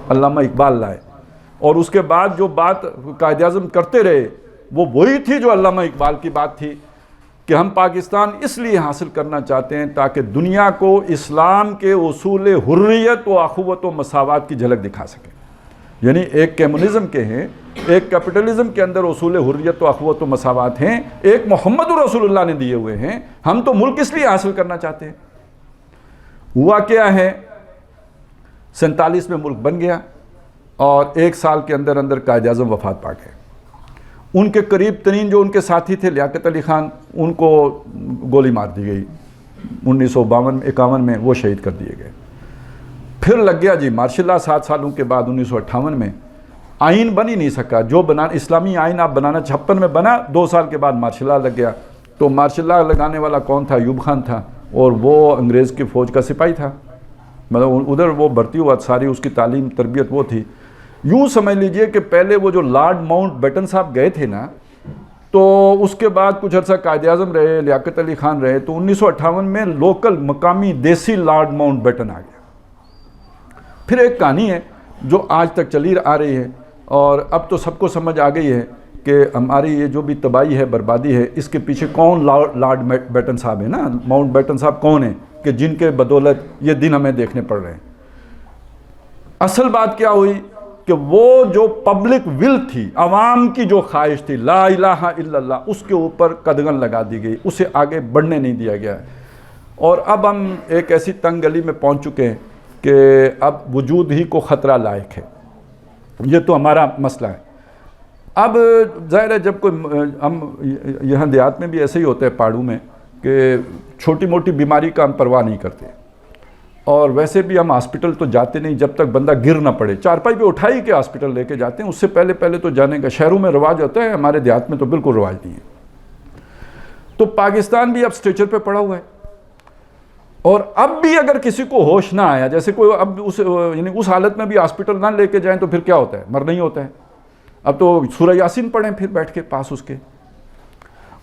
Speaker 1: علامہ اقبال لائے، اور اس کے بعد جو بات قائد اعظم کرتے رہے وہ وہی تھی جو علامہ اقبال کی بات تھی کہ ہم پاکستان اس لیے حاصل کرنا چاہتے ہیں تاکہ دنیا کو اسلام کے اصول حریت و اخوت و مساوات کی جھلک دکھا سکیں۔ یعنی ایک کمیونزم کے ہیں، ایک کیپٹلزم کے اندر اصول حریت و اخوت و مساوات ہیں، ایک محمد رسول اللہ نے دیے ہوئے ہیں، ہم تو ملک اس لیے حاصل کرنا چاہتے ہیں۔ ہوا کیا ہے، 47 میں ملک بن گیا، اور 1 سال کے اندر اندر قائد اعظم وفات پا گئے۔ ان کے قریب ترین جو ان کے ساتھی تھے لیاقت علی خان، ان کو گولی مار دی گئی 1952-51 میں، وہ شہید کر دیے گئے۔ پھر لگ گیا جی مارشل لا، 7 سالوں کے بعد 1958 میں آئین بن ہی نہیں سکا، جو اسلامی آئین آپ بنانا 56 میں بنا، 2 سال کے بعد مارشل لا لگ گیا۔ تو مارشل لا لگانے والا کون تھا؟ ایوب خان تھا، اور وہ انگریز کی فوج کا سپاہی تھا، مطلب ادھر وہ بھرتی ہوا، ساری اس کی تعلیم تربیت وہ تھی۔ یوں سمجھ لیجئے کہ پہلے وہ جو لارڈ ماؤنٹ بیٹن صاحب گئے تھے نا، تو اس کے بعد کچھ عرصہ قائد اعظم رہے، لیاقت علی خان رہے، تو 1958 میں لوکل مقامی دیسی لارڈ ماؤنٹ بیٹن آ گیا۔ پھر ایک کہانی ہے جو آج تک چلی آ رہی ہے، اور اب تو سب کو سمجھ آ گئی ہے کہ ہماری یہ جو بھی تباہی ہے، بربادی ہے، اس کے پیچھے کون لارڈ بیٹن صاحب ہے نا، ماؤنٹ بیٹن صاحب کون ہیں کہ جن کے بدولت یہ دن ہمیں دیکھنے پڑ رہے ہیں۔ اصل بات کیا ہوئی کہ وہ جو پبلک ول تھی، عوام کی جو خواہش تھی لا الہ الا اللہ، اس کے اوپر قدغن لگا دی گئی، اسے آگے بڑھنے نہیں دیا گیا۔ اور اب ہم ایک ایسی تنگ گلی میں پہنچ چکے ہیں کہ اب وجود ہی کو خطرہ لاحق ہے۔ یہ تو ہمارا مسئلہ ہے۔ اب ظاہر ہے جب کوئی، ہم یہاں دیہات میں بھی ایسے ہی ہوتا ہے، پہاڑوں میں، کہ چھوٹی موٹی بیماری کا ہم پرواہ نہیں کرتے، اور ویسے بھی ہم ہاسپٹل تو جاتے نہیں جب تک بندہ گر نہ پڑے، چارپائی پہ اٹھائی کے ہاسپٹل لے کے جاتے ہیں، اس سے پہلے تو جانے کا شہروں میں رواج ہوتا ہے، ہمارے دیہات میں تو بالکل رواج نہیں ہے۔ تو پاکستان بھی اب اسٹریچر پہ پڑا ہوا ہے، اور اب بھی اگر کسی کو ہوش نہ آیا، جیسے کوئی اب اس حالت میں بھی ہاسپٹل نہ لے کے جائیں تو پھر کیا ہوتا ہے؟ مرنا ہی ہوتا ہے۔ اب تو سورہ یاسین پڑھیں پھر بیٹھ کے پاس اس کے۔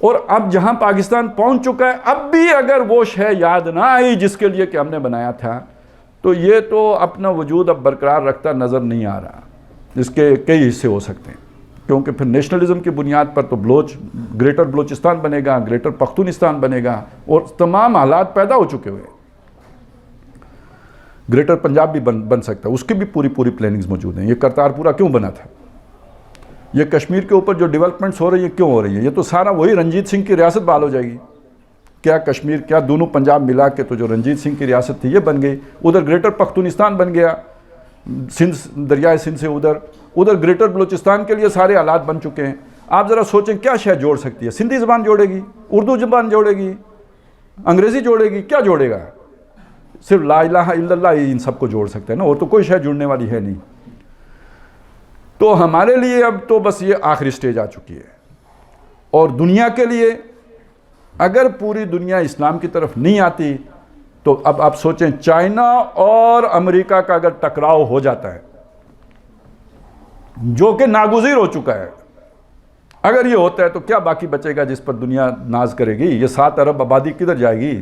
Speaker 1: اور اب جہاں پاکستان پہنچ چکا ہے، اب بھی اگر وہ شے یاد نہ آئی جس کے لیے کہ ہم نے بنایا تھا، تو یہ تو اپنا وجود اب برقرار رکھتا نظر نہیں آ رہا۔ اس کے کئی حصے ہو سکتے ہیں، کیونکہ پھر نیشنلزم کی بنیاد پر تو گریٹر بلوچستان بنے گا، گریٹر پختونستان بنے گا، اور تمام حالات پیدا ہو چکے ہوئے۔ گریٹر پنجاب بھی بن سکتا ہے، اس کی بھی پوری پلاننگز موجود ہیں۔ یہ کرتارپورہ کیوں بنا تھا؟ یہ کشمیر کے اوپر جو ڈیولپمنٹس ہو رہی ہے کیوں ہو رہی ہے؟ یہ تو سارا وہی رنجیت سنگھ کی ریاست بحال ہو جائے گی۔ کیا کشمیر، کیا دونوں پنجاب ملا کے تو جو رنجیت سنگھ کی ریاست تھی یہ بن گئی، ادھر گریٹر پختونستان بن گیا، سندھ، دریائے سندھ سے ادھر گریٹر بلوچستان کے لیے سارے حالات بن چکے ہیں۔ آپ ذرا سوچیں کیا شے جوڑ سکتی ہے؟ سندھی زبان جوڑے گی، اردو زبان جوڑے گی، انگریزی جوڑے گی، کیا جوڑے گا؟ صرف لا الہ الا اللہ ان سب کو جوڑ سکتا ہے نا، اور تو کوئی شے جڑنے والی ہے نہیں۔ تو ہمارے لیے اب تو بس یہ آخری سٹیج آ چکی ہے، اور دنیا کے لیے اگر پوری دنیا اسلام کی طرف نہیں آتی تو اب آپ سوچیں چائنا اور امریکہ کا اگر ٹکراؤ ہو جاتا ہے، جو کہ ناگزیر ہو چکا ہے، اگر یہ ہوتا ہے تو کیا باقی بچے گا جس پر دنیا ناز کرے گی؟ یہ 7 ارب آبادی کدھر جائے گی؟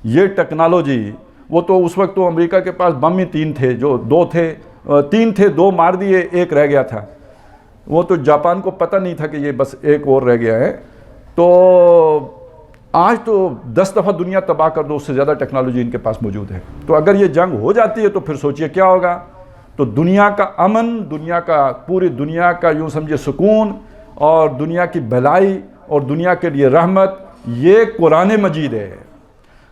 Speaker 1: یہ ٹیکنالوجی، وہ تو اس وقت تو امریکہ کے پاس بم ہی 3 تھے، جو 3 تھے 2 مار دیے، 1 رہ گیا تھا۔ وہ تو جاپان کو پتہ نہیں تھا کہ یہ بس 1 اور رہ گیا ہے۔ تو آج تو 10 دفعہ دنیا تباہ کر دو، اس سے زیادہ ٹیکنالوجی ان کے پاس موجود ہے۔ تو اگر یہ جنگ ہو جاتی ہے تو پھر سوچئے کیا ہوگا؟ تو دنیا کا امن، پوری دنیا کا یوں سمجھے سکون، اور دنیا کی بھلائی اور دنیا کے لیے رحمت، یہ قرآن مجید ہے۔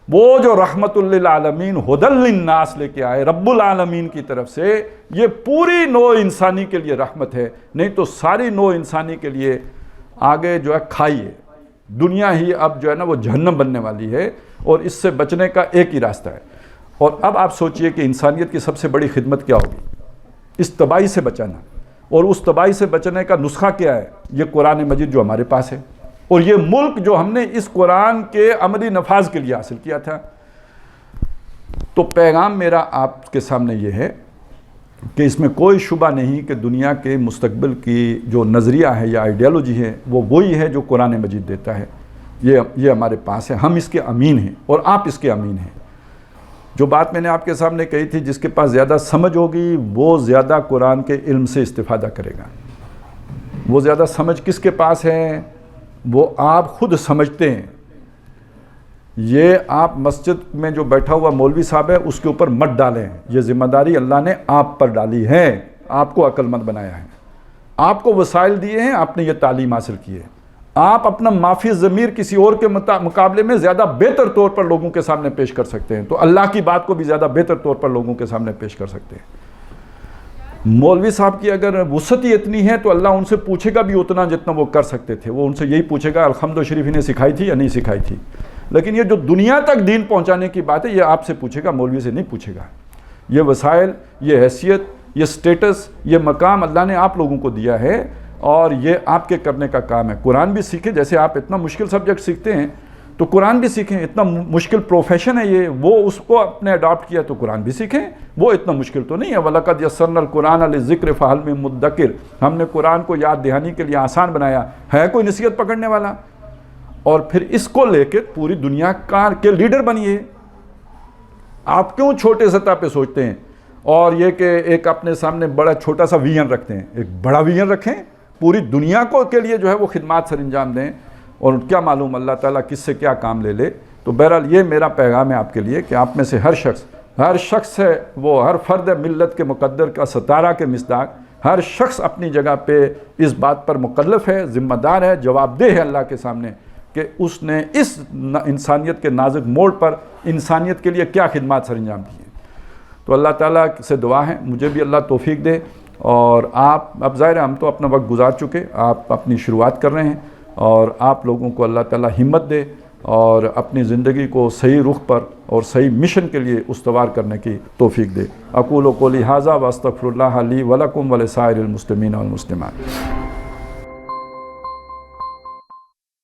Speaker 1: وہ جو رحمت للعالمین ہدی للناس لے کے آئے رب العالمین کی طرف سے، یہ پوری نوع انسانی کے لیے رحمت ہے، نہیں تو ساری نوع انسانی کے لیے آگے جو ہے کھائی ہے۔ دنیا ہی اب جو ہے نا وہ جہنم بننے والی ہے، اور اس سے بچنے کا ایک ہی راستہ ہے۔ اور اب آپ سوچئے کہ انسانیت کی سب سے بڑی خدمت کیا ہوگی؟ اس تباہی سے بچانا، اور اس تباہی سے بچنے کا نسخہ کیا ہے؟ یہ قرآن مجید جو ہمارے پاس ہے، اور یہ ملک جو ہم نے اس قرآن کے عملی نفاذ کے لیے حاصل کیا تھا۔ تو پیغام میرا آپ کے سامنے یہ ہے کہ اس میں کوئی شبہ نہیں کہ دنیا کے مستقبل کی جو نظریہ ہے یا آئیڈیالوجی ہے وہ وہی ہے جو قرآن مجید دیتا ہے۔ یہ ہمارے پاس ہے، ہم اس کے امین ہیں، اور آپ اس کے امین ہیں۔ جو بات میں نے آپ کے سامنے کہی تھی، جس کے پاس زیادہ سمجھ ہوگی وہ زیادہ قرآن کے علم سے استفادہ کرے گا۔ وہ زیادہ سمجھ کس کے پاس ہے؟ وہ آپ خود سمجھتے ہیں۔ یہ آپ مسجد میں جو بیٹھا ہوا مولوی صاحب ہے اس کے اوپر مت ڈالیں، یہ ذمہ داری اللہ نے آپ پر ڈالی ہے، آپ کو عقل مند بنایا ہے، آپ کو وسائل دیے ہیں، آپ نے یہ تعلیم حاصل کی ہے۔ آپ اپنا معافی ضمیر کسی اور کے مقابلے میں زیادہ بہتر طور پر لوگوں کے سامنے پیش کر سکتے ہیں، تو اللہ کی بات کو بھی زیادہ بہتر طور پر لوگوں کے سامنے پیش کر سکتے ہیں۔ مولوی صاحب کی اگر وسعت ہی اتنی ہے تو اللہ ان سے پوچھے گا بھی اتنا جتنا وہ کر سکتے تھے۔ وہ ان سے یہی پوچھے گا الحمد شریف انہیں سکھائی تھی یا نہیں سکھائی تھی، لیکن یہ جو دنیا تک دین پہنچانے کی بات ہے یہ آپ سے پوچھے گا، مولوی سے نہیں پوچھے گا۔ یہ وسائل، یہ حیثیت، یہ سٹیٹس، یہ مقام اللہ نے آپ لوگوں کو دیا ہے، اور یہ آپ کے کرنے کا کام ہے۔ قرآن بھی سیکھیں، جیسے آپ اتنا مشکل سبجیکٹ سیکھتے ہیں تو قرآن بھی سیکھیں۔ اتنا مشکل پروفیشن ہے یہ، وہ اس کو اپنے اڈاپٹ کیا تو قرآن بھی سیکھیں، وہ اتنا مشکل تو نہیں ہے۔ وَلَقَدْ يَسَّرْنَا الْقُرْآنَ لِلذِّكْرِ فَهَلْ مِن مُدَّكِرٍ، ہم نے قرآن کو یاد دہانی کے لیے آسان بنایا، ہے کوئی نصیحت پکڑنے والا؟ اور پھر اس کو لے کے پوری دنیا کے لیڈر بنیے۔ آپ کیوں چھوٹے سطح پہ سوچتے ہیں، اور یہ کہ ایک اپنے سامنے بڑا چھوٹا سا ویژن رکھتے ہیں؟ ایک بڑا ویژن رکھیں، پوری دنیا کو کے لیے جو ہے وہ خدمات سر انجام دیں، اور کیا معلوم اللہ تعالیٰ کس سے کیا کام لے لے۔ تو بہرحال یہ میرا پیغام ہے آپ کے لیے کہ آپ میں سے ہر شخص ہے، وہ ہر فرد ملت کے مقدر کا ستارہ کے مصداق، ہر شخص اپنی جگہ پہ اس بات پر مکلف ہے، ذمہ دار ہے، جواب دہ ہے اللہ کے سامنے کہ اس نے اس انسانیت کے نازک موڑ پر انسانیت کے لیے کیا خدمات سر انجام دی ہیں۔ تو اللہ تعالیٰ سے دعا ہے مجھے بھی اللہ توفیق دے، اور آپ اب ظاہر ہے ہم تو اپنا وقت گزار چکے، آپ اپنی شروعات کر رہے ہیں، اور آپ لوگوں کو اللہ تعالیٰ ہمت دے اور اپنی زندگی کو صحیح رخ پر اور صحیح مشن کے لیے استوار کرنے کی توفیق دے۔ اقول قولی ھذا واستغفر اللہ لی ولکم ولسائر المسلمین والمسلمات۔